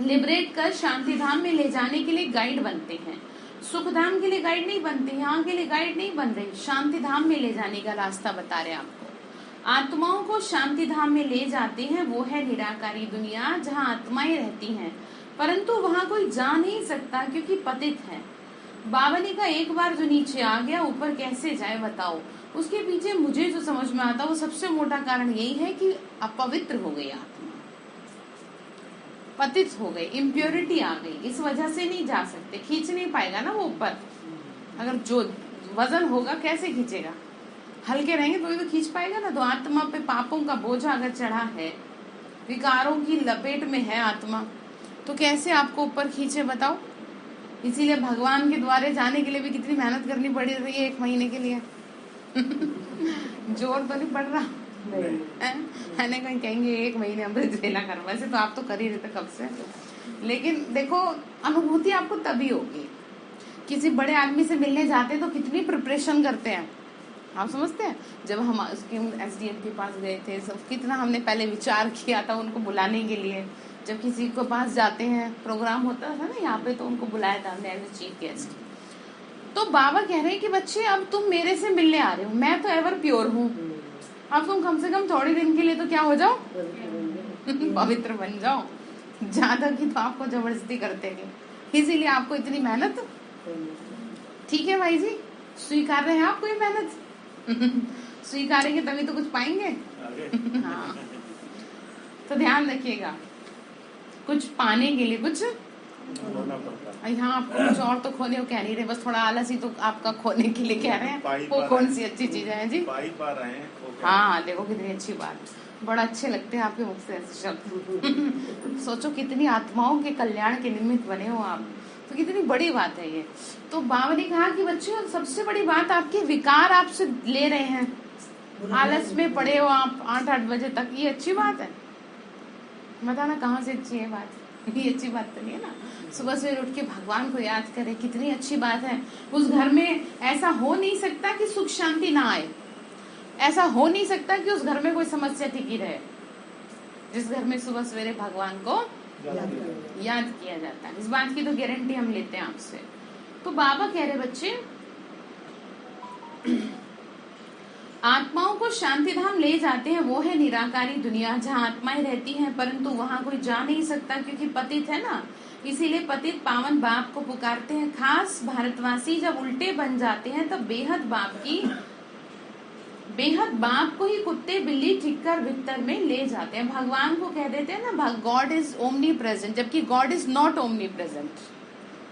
लिबरेट कर शांति धाम में ले जाने के लिए गाइड बनते हैं, सुख धाम के लिए गाइड नहीं बनते, यहाँ के लिए गाइड नहीं बन रहे, शांति धाम में ले जाने का रास्ता बता रहे आपको। आत्माओं को शांति धाम में ले जाते हैं, वो है निराकारी दुनिया जहाँ आत्माएं रहती हैं, परंतु वहाँ कोई जा नहीं सकता क्योंकि पतित है। बाबा ने कहा एक बार जो नीचे आ गया ऊपर कैसे जाए बताओ। उसके पीछे मुझे जो समझ में आता वो सबसे मोटा कारण यही है कि अपवित्र हो गई आत्मा, पतित हो गई, इम्प्योरिटी आ गई, इस वजह से नहीं जा सकते, खींच नहीं पाएगा ना वो ऊपर। अगर जो वजन होगा कैसे खींचेगा, हल्के रहेंगे तो खींच पाएगा ना। तो आत्मा पे पापों का बोझा अगर चढ़ा है, विकारों की लपेट में है आत्मा, तो कैसे आपको ऊपर खींचे बताओ। इसीलिए भगवान के द्वारे जाने के लिए भी कितनी मेहनत करनी पड़ रही है 1 महीने के लिए। जोर तो नहीं पड़ रहा है कहीं कहेंगे 1 महीने अमृत वेला कर, वैसे तो आप तो कर ही रहे थे कब से। लेकिन देखो अनुभूति आपको तभी होगी, किसी बड़े आदमी से मिलने जाते हैं तो कितनी प्रिपरेशन करते हैं आप समझते हैं। जब हम उसके SDM के पास गए थे, सब कितना हमने पहले विचार किया था उनको बुलाने के लिए। जब किसी के पास जाते हैं, प्रोग्राम होता था ना यहाँ पे, तो उनको बुलाया था हमने एज ए चीफ गेस्ट। तो बाबा कह रहे हैं कि बच्चे अब तुम मेरे से मिलने आ रहे हो, मैं तो एवर प्योर हूँ, अब तुम कम से कम थोड़े दिन के लिए तो क्या हो जाओ पवित्र बन जाओ। ज्यादा की तो आपको जबरदस्ती करते हैं, इसीलिए आपको इतनी मेहनत। ठीक है भाई जी, स्वीकार रहे हैं आपको ये मेहनत स्वीकारेंगे तभी तो कुछ पाएंगे। हाँ, तो ध्यान रखिएगा, कुछ पाने के लिए कुछ यहाँ आपको कुछ और तो खोने को कह नहीं रहे, बस थोड़ा आलस ही तो आपका खोने के लिए कह रहे हैं। वो कौन सी अच्छी चीज है जी? हाँ देखो कितनी अच्छी बात, बड़ा अच्छे लगते हैं आपके मुख से ऐसे शब्द सोचो कितनी आत्माओं के कल्याण के निमित्त बने हो आप, तो कितनी बड़ी बात है ये। तो बाबा ने कहा कि बच्चों सबसे बड़ी बात आपके विकार आपसे ले रहे हैं, आलस में पड़े हो आप 8-8 बजे तक, ये अच्छी बात है? बताना कहाँ से अच्छी है बात? ये अच्छी बात तो नहीं है ना। सुबह से उठ के भगवान को याद करें, कितनी अच्छी बात है। उस घर में ऐसा हो नहीं सकता कि सुख शांति ना आए, ऐसा हो नहीं सकता कि उस घर में कोई समस्या टिकी रहे, जिस घर में सुबह सवेरे भगवान को याद किया जाता है। इस बात की तो गारंटी हम लेते हैं आपसे। तो बाबा कह रहे बच्चे आत्माओं को शांति धाम ले जाते हैं, वो है निराकारी दुनिया जहाँ आत्माएं रहती हैं, परंतु वहाँ कोई जा नहीं सकता क्योंकि पतित है ना। इसीलिए पतित पावन बाप को पुकारते हैं। खास भारतवासी जब उल्टे बन जाते हैं तब बेहद बाप को ही कुत्ते बिल्ली ठिक्कर भीतर में ले जाते हैं। भगवान को कह देते हैं ना गॉड इज ओमनी प्रेजेंट, जबकि God is not omni present.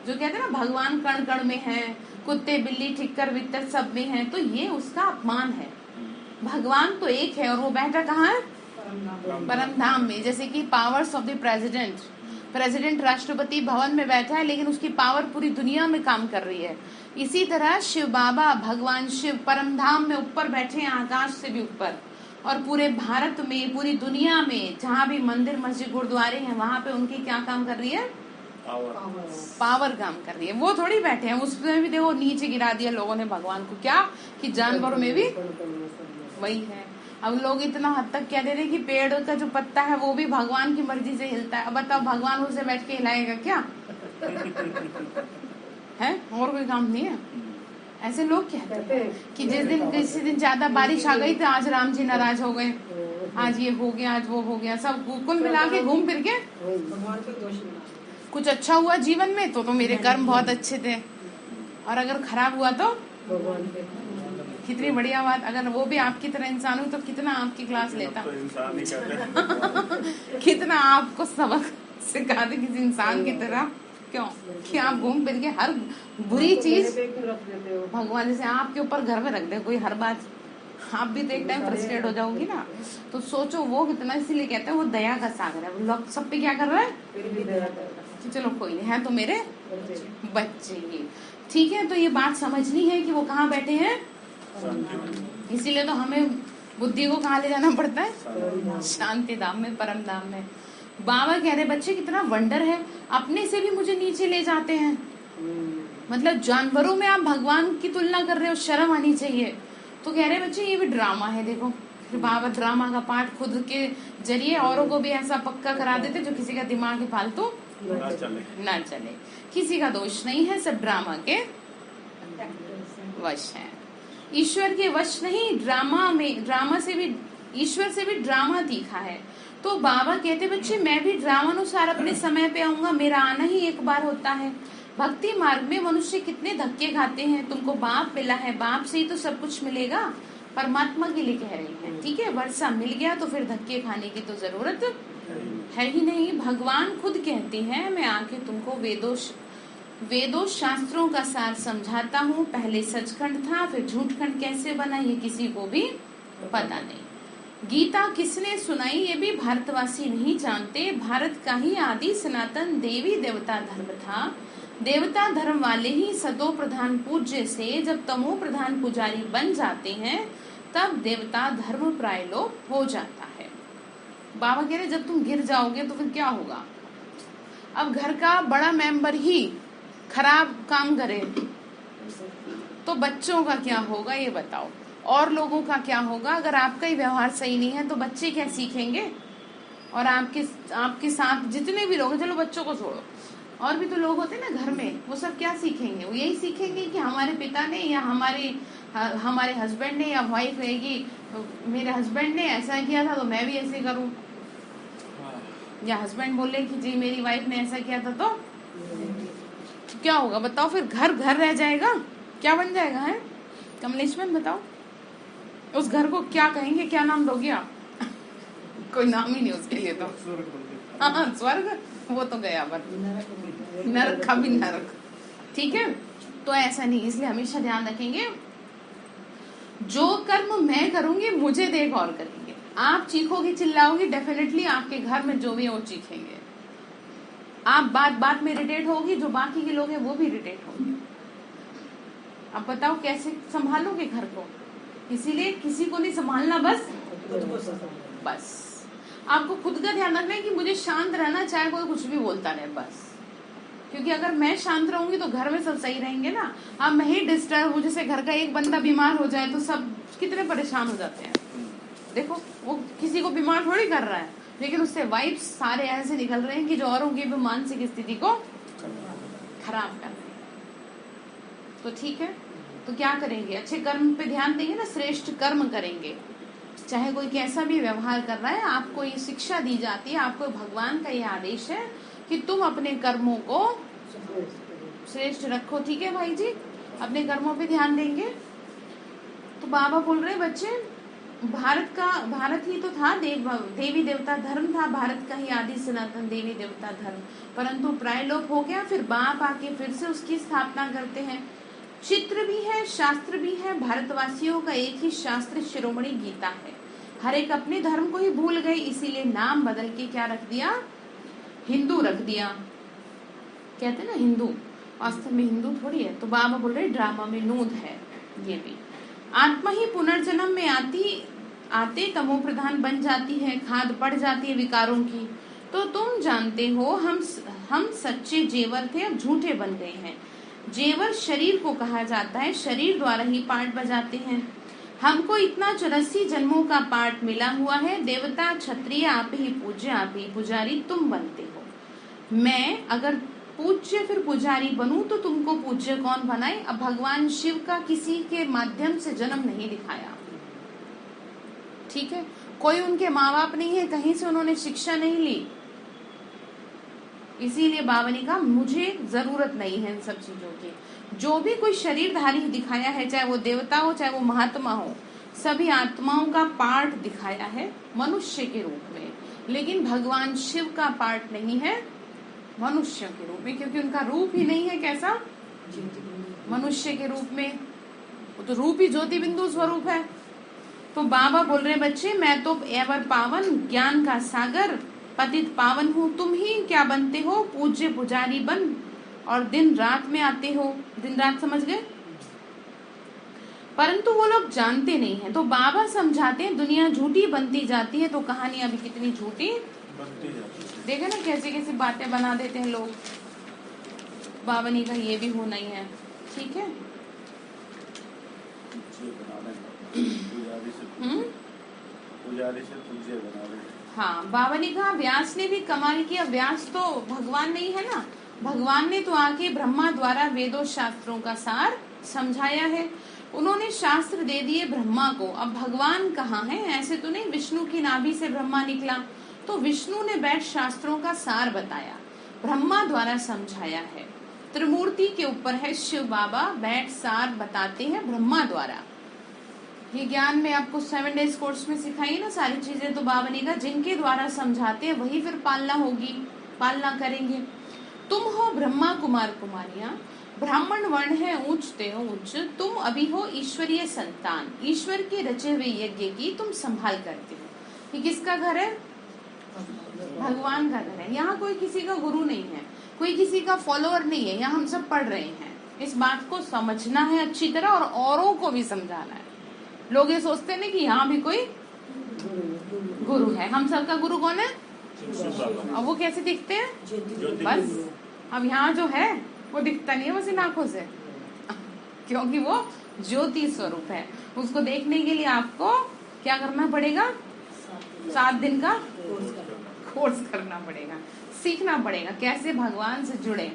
जो कहते हैं ना भगवान कण कण में है, कुत्ते बिल्ली ठिक्कर भीतर सब में है, तो ये उसका अपमान है। भगवान तो एक है और वो बैठा कहाँ है? परम धाम में। जैसे कि powers of the president Rashtrapati Bhavan में बैठा है, लेकिन उसकी पावर पूरी दुनिया में काम कर रही है। इसी तरह शिव बाबा भगवान शिव परम धाम में ऊपर बैठे हैं, आकाश से भी ऊपर, और पूरे भारत में पूरी दुनिया में जहाँ भी मंदिर मस्जिद गुरुद्वारे हैं वहां पे उनकी क्या काम कर रही है? पावर काम कर रही है। वो थोड़ी बैठे हैं, उसमें भी देखो नीचे गिरा दिया लोगों ने भगवान को, क्या कि जानवरों में भी वही है। अब लोग इतना हद तक कह दे रहे कि पेड़ का जो पत्ता है वो भी भगवान की मर्जी से हिलता है। अब बताओ भगवान उसे बैठ के हिलाएगा क्या? है और कोई काम नहीं है। ऐसे लोग कहते हैं कि जिस दिन किसी दिन ज्यादा बारिश आ गई तो आज राम जी नाराज हो गए, आज ये हो गया, आज वो हो गया। सब कुल मिला के घूम फिर के कुछ अच्छा हुआ जीवन में तो मेरे कर्म बहुत अच्छे थे, और अगर खराब हुआ तो कितनी बढ़िया बात। अगर वो भी आपकी तरह इंसान हो तो कितना आपकी क्लास लेता, तो इंसान ही कहते हैं। कितना आपको सबक सिखा दे किसी इंसान की तरह। क्यों कि आप घूम फिर के हर बुरी चीज भगवान जैसे आपके ऊपर घर में रख दे कोई हर बात, आप भी तो एक टाइम फ्रस्ट्रेट हो जाओगी ना। तो सोचो वो कितना, इसीलिए कहते हैं वो दया का सागर है। वो लोग सब पे क्या कर रहा है कि चलो कोई नहीं है तो मेरे बच्चे ही ठीक है। तो ये बात समझनी है कि वो कहाँ बैठे हैं। इसीलिए तो हमें बुद्धि को कहाँ ले जाना पड़ता है, शांति धाम में, परम धाम में। बाबा कह रहे बच्चे कितना वंडर है, अपने से भी मुझे नीचे ले जाते हैं। मतलब जानवरों में आप भगवान की तुलना कर रहे हो, शर्म आनी चाहिए। तो कह रहे बच्चे ये भी ड्रामा है। देखो फिर बाबा ड्रामा का पार्ट खुद के जरिए औरों को भी ऐसा पक्का करा देते जो किसी का दिमाग फालतू ना चले। किसी का दोष नहीं है, सब ड्रामा के वश है। ईश्वर के वश नहीं, ड्रामा से भी, ईश्वर से भी ड्रामा तीखा है। तो बाबा कहते बच्चे मैं भी ड्रामानुसार अपने समय पे आऊंगा, मेरा आना ही एक बार होता है। भक्ति मार्ग में मनुष्य कितने धक्के खाते हैं। तुमको बाप मिला है, बाप से ही तो सब कुछ मिलेगा, परमात्मा के लिए कह रही है। ठीक है, वर्षा मिल गया तो फिर धक्के खाने की तो जरूरत है ही नहीं। भगवान खुद कहते हैं मैं आके तुमको वेदों शास्त्रों का सार समझाता हूँ। पहले सचखंड था फिर झूठखंड कैसे बना ये किसी को भी पता नहीं। गीता किसने सुनाई ये भी भारतवासी नहीं जानते। भारत का ही आदि सनातन देवी देवता धर्म था। देवता धर्म वाले ही सतो प्रधान पूज्य से जब तमो प्रधान पुजारी बन जाते हैं तब देवता धर्म प्रायलोप हो जाता है। बाबा कह रहे जब तुम गिर जाओगे तो फिर क्या होगा। अब घर का बड़ा मेंबर ही खराब काम करे तो बच्चों का क्या होगा ये बताओ, और लोगों का क्या होगा। अगर आपका ही व्यवहार सही नहीं है तो बच्चे क्या सीखेंगे। और आपके साथ जितने भी लोग, चलो बच्चों को छोड़ो, और भी तो लोग होते हैं ना घर में, वो सब क्या सीखेंगे। वो यही सीखेंगे कि हमारे पिता ने या हमारे हस्बैंड ने या वाइफ रहेगी मेरे हस्बैंड ने ऐसा किया था तो मैं भी ऐसे करूं, या हस्बैंड बोले कि जी मेरी वाइफ ने ऐसा किया था तो क्या होगा बताओ। फिर घर रह जाएगा, क्या बन जाएगा है कमलेश्वर बताओ। उस घर को क्या कहेंगे, क्या नाम दोगे आप? कोई नाम ही नहीं उसके लिए तो। हाँ स्वर्ग वो तो गया, पर नरक का भी नरक। ठीक है, तो ऐसा नहीं, इसलिए हमेशा ध्यान रखेंगे जो कर्म मैं करूंगी मुझे देख और करेंगे। आप चीखोगे चिल्लाओगे, डेफिनेटली आपके घर में जो भी है वो चीखेंगे। आप बात में इरिटेट होगी, जो बाकी के लोग हैं वो भी इरिटेट होंगे। अब बताओ कैसे संभालोगे घर को। इसीलिए किसी को नहीं संभालना, बस आपको खुद का ध्यान रखना है कि मुझे शांत रहना, चाहे कोई कुछ भी बोलता रहे बस। क्योंकि अगर मैं शांत रहूंगी तो घर में सब सही रहेंगे ना। अब मैं ही डिस्टर्ब हूँ, जैसे घर का एक बंदा बीमार हो जाए तो सब कितने परेशान हो जाते हैं। देखो वो किसी को बीमार थोड़ी कर रहा है, लेकिन उससे वाइब्स सारे ऐसे निकल रहे हैं कि जो औरों की भी मानसिक स्थिति को खराब कर रहे हैं। तो ठीक है, तो क्या करेंगे, अच्छे कर्म पे ध्यान देंगे ना, श्रेष्ठ कर्म करेंगे। चाहे कोई कैसा भी व्यवहार कर रहा है, आपको ये शिक्षा दी जाती है, आपको भगवान का ये आदेश है कि तुम अपने कर्मों को श्रेष्ठ रखो। ठीक है भाई जी, अपने कर्मों पे ध्यान देंगे। तो बाबा बोल रहे बच्चे भारत ही तो था देवी देवता धर्म था, भारत का ही आदि सनातन देवी देवता धर्म, परंतु प्रायलोप हो गया। फिर बाप आके फिर से उसकी स्थापना करते हैं। चित्र भी है, शास्त्र भी है। भारतवासियों का एक ही शास्त्र शिरोमणि गीता है। हर एक अपने धर्म को ही भूल गए, इसीलिए नाम बदल के क्या रख दिया, हिंदू रख दिया। कहते ना हिंदू, वास्तव में हिंदू थोड़ी है। तो बाबा बोल रहे ड्रामा में नूद है ये भी। आत्मा ही पुनर्जन्म में आते तमो प्रधान बन जाती है, खाद पड़ जाती है विकारों की। तो तुम जानते हो हम सच्चे जेवर थे, अब झूठे बन गए हैं। जेवर शरीर को कहा जाता है, शरीर द्वारा ही पार्ट बजाते हैं। हमको इतना 84 जन्मों का पाठ मिला हुआ है। देवता क्षत्रिय आप ही पूज्य, आप ही पुजारी तुम बनते हो। मैं अगर पूज्य फिर पुजारी बनूं तो तुमको पूज्य कौन बनाए? अब भगवान शिव का किसी के माध्यम से जन्म नहीं दिखाया, ठीक है। कोई उनके माँ बाप नहीं है, कहीं से उन्होंने शिक्षा नहीं ली, इसीलिए बाबा ने कहा मुझे जरूरत नहीं है इन सब चीजों की। जो भी कोई शरीरधारी दिखाया है, चाहे वो देवता हो चाहे वो महात्मा हो, सभी आत्माओं का पार्ट दिखाया है मनुष्य के रूप में, लेकिन भगवान शिव का पार्ट नहीं है मनुष्य के रूप में, क्योंकि उनका रूप ही नहीं है कैसा, मनुष्य के रूप में। वो तो रूप ही ज्योति बिंदु स्वरूप है। तो बाबा बोल रहे बच्चे, मैं तो एवर पावन ज्ञान का सागर पतित पावन हूँ, तुम ही क्या बनते हो? पूज्य पुजारी बन, और दिन रात में आते हो। दिन रात समझ गए? परंतु वो लोग जानते नहीं है। तो बाबा समझाते हैं दुनिया झूठी बनती जाती है। तो कहानियां भी कितनी झूठी बनती जाती है। देखे ना कैसे कैसे बातें बना देते हैं लोग। बाबा ने कहा ये भी होना ही है, ठीक है। पुजारी से पूज्य बना रहे। हाँ, बाबा ने कहा व्यास ने भी कमाल किया। व्यास तो भगवान नहीं है ना, भगवान ने तो आके ब्रह्मा द्वारा वेदों शास्त्रों का सार समझाया है। उन्होंने शास्त्र दे दिए ब्रह्मा को। अब भगवान कहाँ है? ऐसे तो नहीं, विष्णु की नाभि से ब्रह्मा निकला, तो विष्णु ने बैठ शास्त्रों का सार बताया, ब्रह्मा द्वारा समझाया है। त्रिमूर्ति के ऊपर है शिव बाबा, बैठ सार बताते हैं ब्रह्मा द्वारा। ये ज्ञान में आपको 7 डेज कोर्स में सिखाई ना सारी चीजें। तो बाबा ने कहा जिनके द्वारा समझाते हैं वही फिर पालना होगी, पालना करेंगे। तुम हो ब्रह्मा कुमार कुमारियां, ब्राह्मण वर्ण है ऊंच ते ऊंच, तुम अभी हो ईश्वरीय संतान, ईश्वर के रचे हुए यज्ञ की तुम संभाल करते हो। ये किसका घर है? भगवान का घर है। यहाँ कोई किसी का गुरु नहीं है, कोई किसी का फॉलोअर नहीं है। यहाँ हम सब पढ़ रहे हैं। इस बात को समझना है अच्छी तरह और औरों को भी समझाना है। लोग ये सोचते हैं कि यहाँ भी कोई गुरु है। हम सबका गुरु कौन है? और वो कैसे दिखते हैं? बस अब यहाँ जो है वो दिखता नहीं है बस इन आंखों से, क्योंकि वो ज्योति स्वरूप है। उसको देखने के लिए आपको क्या करना पड़ेगा? 7 दिन का कोर्स करना पड़ेगा, सीखना पड़ेगा कैसे भगवान से जुड़े।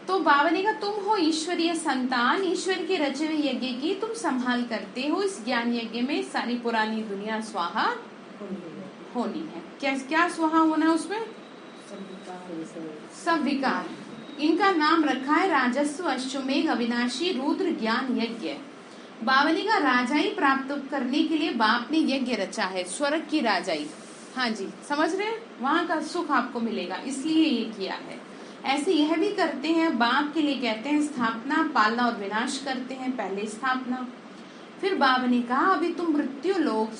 तो बाबा ने कहा तुम हो ईश्वरीय संतान, ईश्वर के रचे हुए यज्ञ की तुम संभाल करते हो। इस ज्ञान यज्ञ में सारी पुरानी दुनिया स्वाहा होनी है। क्या क्या स्वाहा होना है उसमें? सब विकार। इनका नाम रखा है राजस्व अश्वमेघ अविनाशी रुद्र ज्ञान यज्ञ। बाबा ने कहा राजाई प्राप्त करने के लिए बाप ने यज्ञ रचा है, स्वर्ग की राजाई। हाँ जी, समझ रहे हैं? वहां का सुख आपको मिलेगा, इसलिए ये किया है। ऐसे यह भी करते हैं, बाप के लिए कहते हैं स्थापना, पालना और विनाश करते हैं। पहले स्थापना, फिर बाबा ने कहा अभी तुम मृत्यु लोक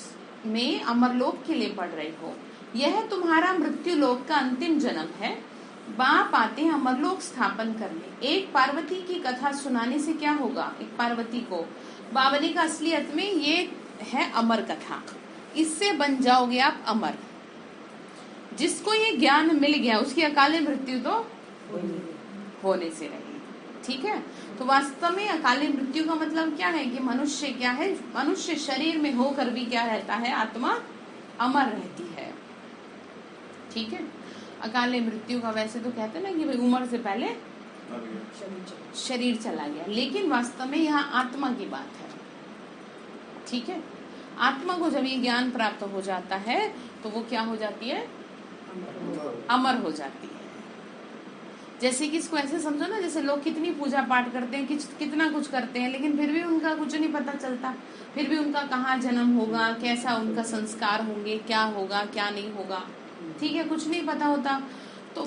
में अमरलोक के लिए पढ़ रहे हो, यह तुम्हारा मृत्यु लोक का अंतिम जन्म है। बाप आते हैं अमरलोक स्थापन करने। एक पार्वती की कथा सुनाने से क्या होगा? एक पार्वती को बाबा ने कहा असलियत में ये है अमर कथा, इससे बन जाओगे आप अमर। जिसको ये ज्ञान मिल गया उसकी अकाले मृत्यु तो होने से रहेगी, ठीक है। तो वास्तव में अकाले मृत्यु का मतलब क्या है कि मनुष्य क्या है? मनुष्य शरीर में होकर भी क्या रहता है? आत्मा अमर रहती है, ठीक है। अकाले मृत्यु का वैसे तो कहते हैं ना कि भाई उम्र से पहले शरीर चला गया, लेकिन वास्तव में यहाँ आत्मा की बात है, ठीक है। आत्मा को जब ये ज्ञान प्राप्त हो जाता है तो वो क्या हो जाती है? अमर हो जाती है। जैसे कि इसको ऐसे समझो ना, जैसे लोग कितनी पूजा पाठ करते हैं, कितना कुछ करते हैं, लेकिन फिर भी उनका कुछ नहीं पता चलता। फिर भी उनका कहाँ जन्म होगा, कैसा उनका संस्कार होंगे, क्या होगा क्या नहीं होगा, ठीक है, कुछ नहीं पता होता। तो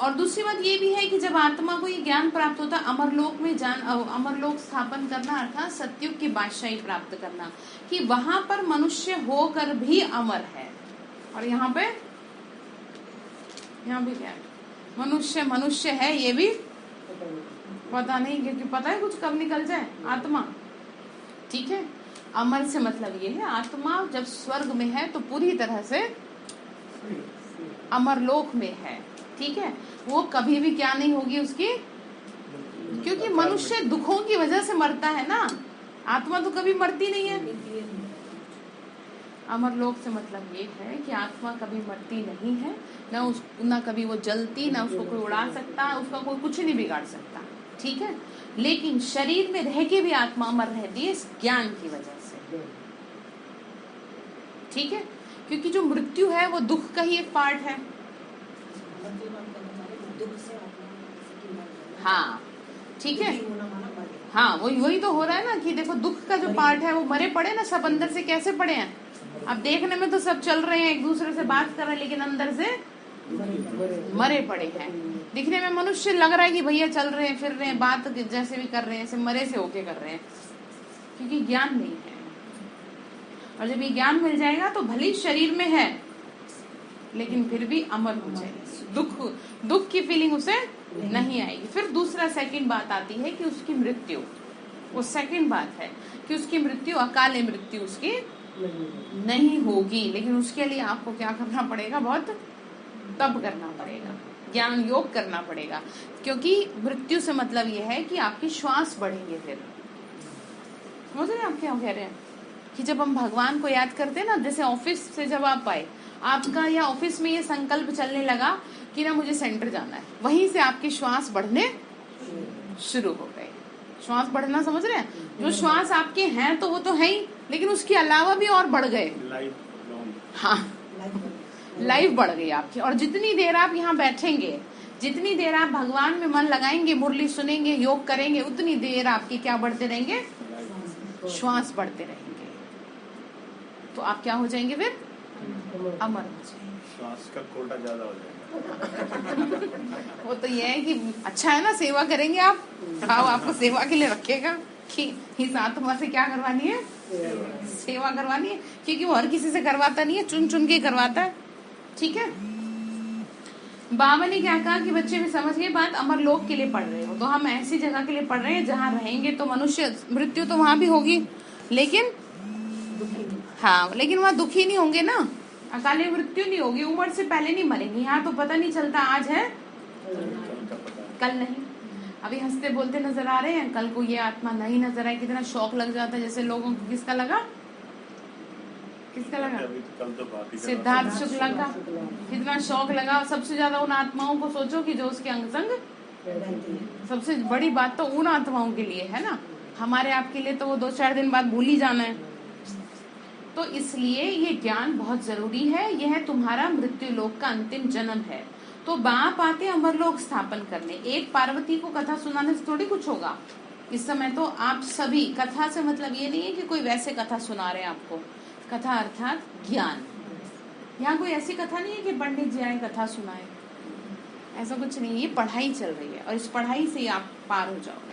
और दूसरी बात ये भी है कि जब आत्मा को ये ज्ञान प्राप्त होता है, अमरलोक में अमरलोक स्थापन करना अर्थात सतयुग की बादशाही प्राप्त करना, कि वहां पर मनुष्य होकर भी अमर है। और यहाँ पे क्या है? मनुष्य है ये भी पता नहीं, क्योंकि पता है कुछ कब निकल जाए आत्मा, ठीक है। अमर से मतलब ये है आत्मा जब स्वर्ग में है तो पूरी तरह से अमरलोक में है, ठीक है। वो कभी भी क्या नहीं होगी उसकी, क्योंकि मनुष्य दुखों की वजह से मरता है ना, आत्मा तो कभी मरती नहीं है। अमरलोक से मतलब ये है कि आत्मा कभी मरती नहीं है, ना कभी वो जलती, ना उसको कोई उड़ा सकता, उसका कोई कुछ नहीं बिगाड़ सकता, ठीक है। लेकिन शरीर में रह के भी आत्मा अमर रहती है इस ज्ञान की वजह से, ठीक है। क्योंकि जो मृत्यु है वो दुख का ही एक पार्ट है। हाँ ठीक है, हाँ वही तो हो रहा है ना कि देखो दुख का जो पार्ट है वो मरे पड़े ना, सब अंदर से कैसे पड़े हैं। अब देखने में तो सब चल रहे हैं, एक दूसरे से बात कर रहे हैं, लेकिन अंदर से मरे पड़े हैं। दिखने में मनुष्य लग रहा है कि भैया चल रहे हैं, फिर रहे हैं, बात जैसे भी कर रहे हैं, ऐसे मरे से होके कर रहे हैं, क्योंकि ज्ञान नहीं है। और जब ये ज्ञान मिल जाएगा तो भले ही शरीर में है लेकिन फिर भी अमर हो जाएगी, दुख की फीलिंग उसे नहीं आएगी। फिर दूसरा सेकंड बात आती है कि उसकी मृत्यु, वो सेकंड बात है कि उसकी मृत्यु अकाले मृत्यु उसकी नहीं होगी। लेकिन उसके लिए आपको क्या करना पड़ेगा, बहुत तप करना पड़ेगा, ज्ञान योग करना पड़ेगा। क्योंकि मृत्यु से मतलब यह है कि आपकी श्वास बढ़ेंगे। फिर समझ रहे हैं आप क्या कह रहे हैं कि जब हम भगवान को याद करते हैं ना, जैसे ऑफिस से जब आप आए, आपका या ऑफिस में ये संकल्प चलने लगा कि ना मुझे सेंटर जाना है, वहीं से आपकी श्वास बढ़ने शुरू हो गए। श्वास बढ़ना समझ रहे हैं, जो श्वास आपके हैं तो वो तो है ही, लेकिन उसके अलावा भी और बढ़ गए। हाँ लाइफ बढ़ गई आपकी। और जितनी देर आप यहाँ बैठेंगे, जितनी देर आप भगवान में मन लगाएंगे, मुरली सुनेंगे, योग करेंगे, उतनी देर आपकी क्या बढ़ते रहेंगे, श्वास बढ़ते रहेंगे। तो आप क्या हो जाएंगे, फिर अमर हो जाएंगे। श्वास का कोटा ज्यादा हो जाएगा। वो तो ये है कि अच्छा है ना, सेवा करेंगे आप, खाओ, आपको सेवा के लिए रखेगा कि इस आत्मा से क्या करवानी है, सेवा करवानी है। क्योंकि वो हर किसी से करवाता नहीं है, चुन चुन के करवाता है, ठीक है। बाबा ने क्या कहा कि बच्चे भी समझ गए बात, अमरलोक के लिए पढ़ रहे हो तो हम ऐसी जगह के लिए पढ़ रहे हैं जहाँ रहेंगे तो मनुष्य, मृत्यु तो वहां भी होगी लेकिन हाँ, लेकिन वहाँ दुखी नहीं होंगे ना, अकाले मृत्यु नहीं होगी, उम्र से पहले नहीं मरेंगे। यहाँ तो पता नहीं चलता आज है कल नहीं। अभी हंसते बोलते नजर आ रहे हैं, कल को ये आत्मा नहीं नजर आए, कितना शौक लग जाता है। जैसे लोगों को किसका लगा, सिद्धार्थ शुक्ला का कितना शौक लगा। सबसे ज्यादा उन आत्माओं को सोचो कि जो उसके अंग संग, सबसे बड़ी बात तो उन आत्माओं के लिए है ना, हमारे आपके लिए तो वो 2-4 दिन बाद भूल ही जाना है। तो इसलिए ये ज्ञान बहुत जरूरी है। यह तुम्हारा मृत्यु लोक का अंतिम जन्म है। तो बाप आते अमरलोक स्थापन करने, एक पार्वती को कथा सुनाने से थोड़ी कुछ होगा। इस समय तो आप सभी, कथा से मतलब ये नहीं है कि कोई वैसे कथा सुना रहे हैं आपको, कथा अर्थात ज्ञान। यहाँ कोई ऐसी कथा नहीं है कि पंडित जी आए कथा सुनाए, ऐसा कुछ नहीं, ये पढ़ाई चल रही है और इस पढ़ाई से आप पार हो जाओगे।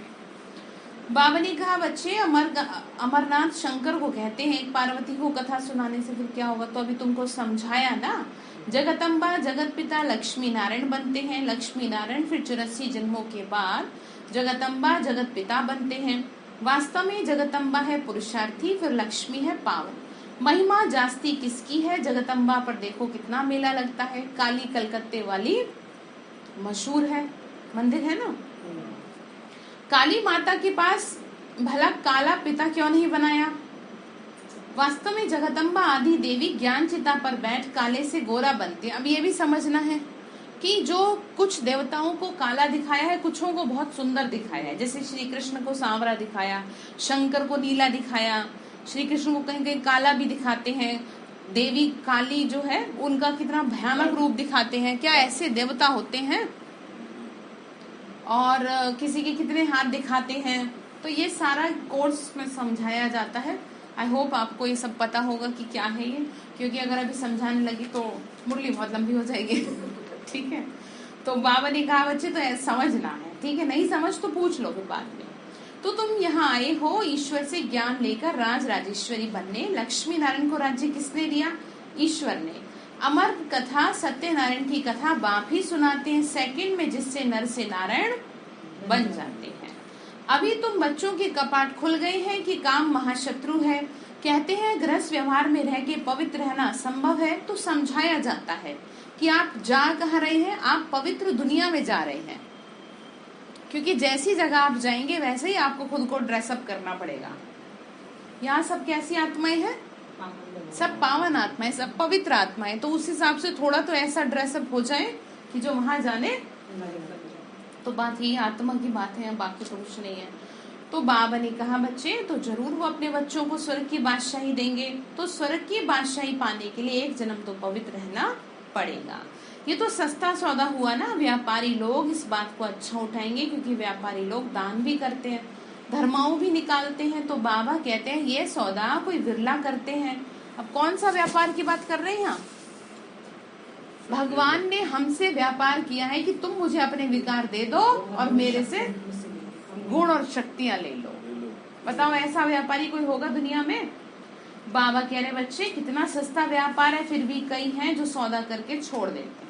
बाबा ने कहा बच्चे, अमरनाथ शंकर को कहते हैं, एक पार्वती को कथा सुनाने से फिर क्या होगा, तो अभी तुमको समझाया ना। जगदम्बा जगत पिता लक्ष्मी नारायण बनते हैं, लक्ष्मी नारायण फिर 84 जन्मों के बाद जगदम्बा जगत पिता बनते हैं। वास्तव में जगदम्बा है पुरुषार्थी, फिर लक्ष्मी है पावन। महिमा जास्ती किसकी है, जगदम्बा पर देखो कितना मेला लगता है। काली कलकत्ते वाली मशहूर है, मंदिर है ना। काली माता के पास भला काला पिता क्यों नहीं बनाया। वास्तव में जगदम्बा आदि देवी ज्ञान चिता पर बैठ काले से गोरा बनती है। अब ये भी समझना है कि जो कुछ देवताओं को काला दिखाया है, कुछों को बहुत सुंदर दिखाया है। जैसे श्री कृष्ण को सांवरा दिखाया, शंकर को नीला दिखाया, श्री कृष्ण को कहीं कहीं काला भी दिखाते हैं। देवी काली जो है उनका कितना भयानक रूप दिखाते हैं। क्या ऐसे देवता होते हैं? और किसी के कितने हाथ दिखाते हैं। तो ये सारा कोर्स में समझाया जाता है। आई होप आपको ये सब पता होगा कि क्या है ये, क्योंकि अगर अभी समझाने लगी तो मुरली बहुत लंबी हो जाएगी। ठीक है, तो बाबा ने कहा बच्चे तो समझना है, ठीक है, नहीं समझ तो पूछ लो फिर बाद में। तो तुम यहाँ आए हो ईश्वर से ज्ञान लेकर राज राजेश्वरी बनने। लक्ष्मी नारायण को राज्य किसने दिया? ईश्वर ने। अमर कथा सत्यनारायण की कथा बाप ही सुनाते हैं सेकंड में, जिससे नर से नारायण बन जाते हैं। अभी तुम बच्चों के कपाट खुल गए हैं कि काम महाशत्रु है। कहते हैं गृहस्थ व्यवहार में रह के पवित्र रहना संभव है, तो समझाया जाता है कि आप जा कहाँ रहे हैं, आप पवित्र दुनिया में जा रहे हैं। क्योंकि जैसी जगह आप जाएंगे वैसे ही आपको खुद को ड्रेसअप करना पड़ेगा। यहाँ सब कैसी आत्माएं हैं? सब पावन आत्माएं, सब पवित्र आत्माएं। तो उस हिसाब से थोड़ा तो ऐसा ड्रेसअप हो जाए कि जो वहां जाने। तो बात यही आत्मा की बात है, बाकी तो कुछ नहीं है। तो बाबा ने कहा बच्चे तो जरूर वो अपने बच्चों को स्वर्ग की बादशाही देंगे। तो स्वर्ग की बादशाही पाने के लिए एक जन्म तो पवित्र रहना पड़ेगा। ये तो सस्ता सौदा हुआ ना। व्यापारी लोग इस बात को अच्छा उठाएंगे क्योंकि व्यापारी लोग दान भी करते हैं, धर्माओं भी निकालते हैं। तो बाबा कहते हैं ये सौदा कोई विरला करते हैं। अब कौन सा व्यापार की बात कर रहे हैं यहाँ? भगवान ने हमसे व्यापार किया है कि तुम मुझे अपने विकार दे दो और मेरे से गुण और शक्तियां ले लो। बताओ ऐसा व्यापारी कोई होगा दुनिया में? बाबा कह रहे बच्चे कितना सस्ता व्यापार है, फिर भी कई हैं जो सौदा करके छोड़ देते हैं।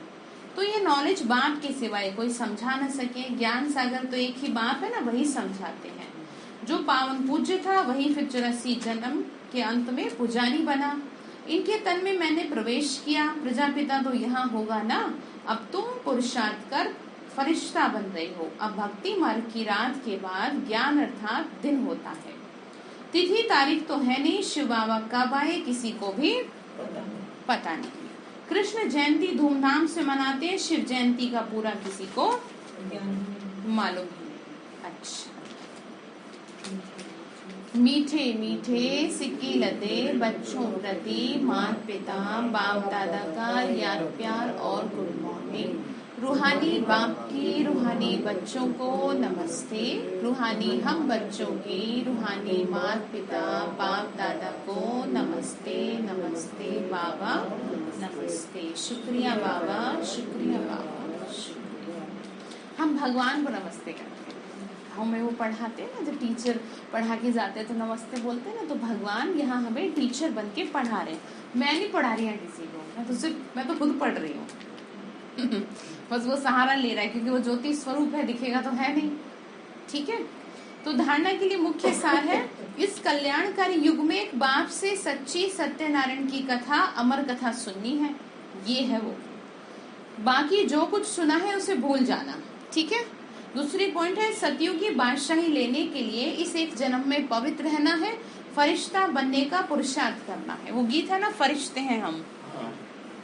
तो ये नॉलेज बाप के सिवाय कोई समझा न सके। ज्ञान सागर तो एक ही बाप है ना, वही समझाते हैं। जो पावन पूज्य था वही फिर 84 जन्म के अंत में पुजारी बना। इनके तन में मैंने प्रवेश किया। प्रजापिता तो यहाँ होगा ना। अब तुम पुरुषार्थ कर फरिश्ता बन रहे हो। अब भक्ति मार्ग की रात के बाद ज्ञान अर्थात दिन होता है। तिथि तारीख तो है नहीं, शिव बाबा कब आए किसी को भी पता नहीं। कृष्ण जयंती धूमधाम से मनाते हैं, शिव जयंती का पूरा किसी को मालूम नहीं। अच्छा, मीठे मीठे सिक्की लदे बच्चों प्रति माता पिता बाप दादा का याद प्यार और गुड मॉर्निंग। रूहानी बाप की रूहानी बच्चों को नमस्ते। रूहानी हम बच्चों की रूहानी माता पिता बाप दादा को नमस्ते। नमस्ते बाबा, नमस्ते। शुक्रिया बाबा, शुक्रिया बाबा, शुक्रिया। हम भगवान को नमस्ते करते हैं। हमें वो पढ़ाते हैं ना, जब टीचर पढ़ा के जाते हैं तो नमस्ते बोलते हैं ना। तो भगवान यहाँ हमें टीचर बन के पढ़ा रहे हैं। मैं नहीं पढ़ा रही है किसी को, मैं तो खुद पढ़ रही हूँ। बस वो सहारा ले रहा है क्योंकि वो ज्योति स्वरूप है, दिखेगा तो है नहीं। ठीक है। तो धारणा के लिए मुख्य सार है, इस कल्याणकारी युग में एक बाप से सच्ची सत्यनारायण की कथा, अमर कथा सुननी है। ये है वो। बाकी जो कुछ सुना है उसे भूल जाना। ठीक है। दूसरी पॉइंट है, सतयुग की बादशाही लेने के लिए इस एक जन्म में पवित्र रहना है, फरिश्ता बनने का पुरुषार्थ करना है। वो गीत है ना, फरिश्ते हैं हम,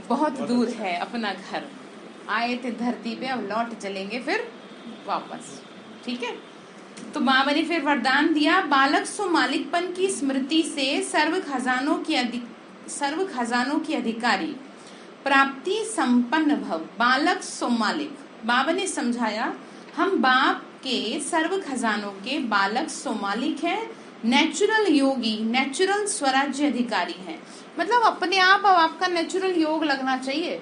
बहुत दूर है अपना घर, आए थे धरती पे अब लौट चलेंगे फिर वापस। ठीक है। तो बाबा ने फिर वरदान दिया, बालक सो मालिकपन की स्मृति से सर्व खजानों की अधिकारी प्राप्ति संपन्न भव। बालक सो मालिक, बाबा ने समझाया हम बाप के सर्व खजानों के बालक सो मालिक हैं, नेचुरल योगी, नेचुरल स्वराज्य अधिकारी हैं। मतलब अपने आप अब आपका नेचुरल योग लगना चाहिए।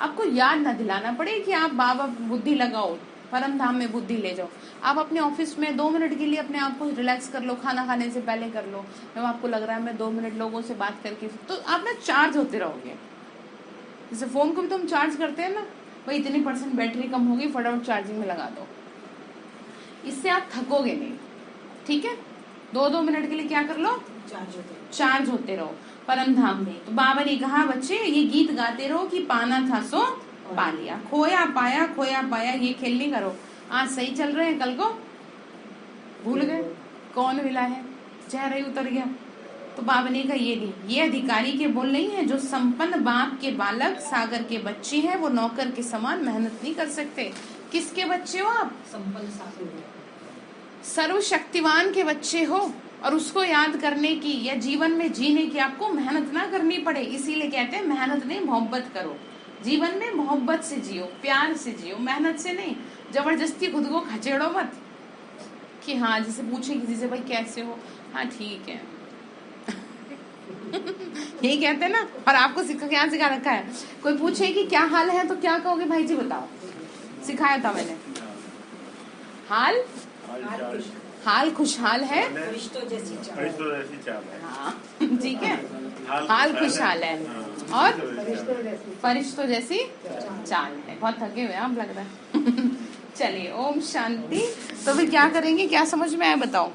आपको याद न दिलाना पड़े कि आप बाबा बुद्धि लगाओ, परम धाम में बुद्धि ले जाओ। आप अपने ऑफिस में 2 मिनट के लिए अपने आप को रिलैक्स कर लो, खाना खाने से पहले कर लो। जब आपको लग रहा है मैं 2 मिनट लोगों से बात करके, तो आप ना चार्ज होते रहोगे। जैसे फोन को भी तो हम चार्ज करते हैं ना, भाई इतनी % बैटरी कम होगी, फटाफट चार्जिंग में लगा दो। इससे आप थकोगे नहीं। ठीक है। 2-2 मिनट के लिए क्या कर लो, चार्ज होते रहो परम धाम में। तो बाबा ने कहा बच्चे ये गीत गाते रहो कि पाना था सो पा लिया, खोया पाया खोया पाया, ये खेल नहीं करो। आज सही चल रहे हैं, कल को भूल गए, कौन मिला है, चेहरा ही उतर गया। तो बाबा ने कहा ये नहीं, ये अधिकारी के बोल नहीं है। जो संपन्न बाप के बालक सागर के बच्चे हैं वो नौकर के समान मेहनत नहीं कर सकते। किसके बच्चे हो आप? संपन्न सागर, सर्वशक्तिवान के बच्चे हो। और उसको याद करने की या जीवन में जीने की आपको मेहनत ना करनी पड़े। इसीलिए कहते हैं मेहनत नहीं मोहब्बत करो। जीवन में मोहब्बत से जियो, प्यार से जियो, मेहनत से नहीं। जबरदस्ती खुद को खचेड़ो मत कि हाँ, जैसे पूछे किसी से भाई कैसे हो, हाँ ठीक है यही कहते हैं ना। और आपको क्या सिखा रखा है, कोई पूछे कि क्या हाल है तो क्या कहोगे? भाई जी बताओ, सिखाया था मैंने। हाल खुशहाल है, फरिश्तों जैसी चाल है। हाँ ठीक है, हाल खुशहाल है और फरिश्तों जैसी चाल है। बहुत थके हुए आप लग रहा है। चलिए, ओम शांति। तो फिर क्या करेंगे, क्या समझ में आया बताओ?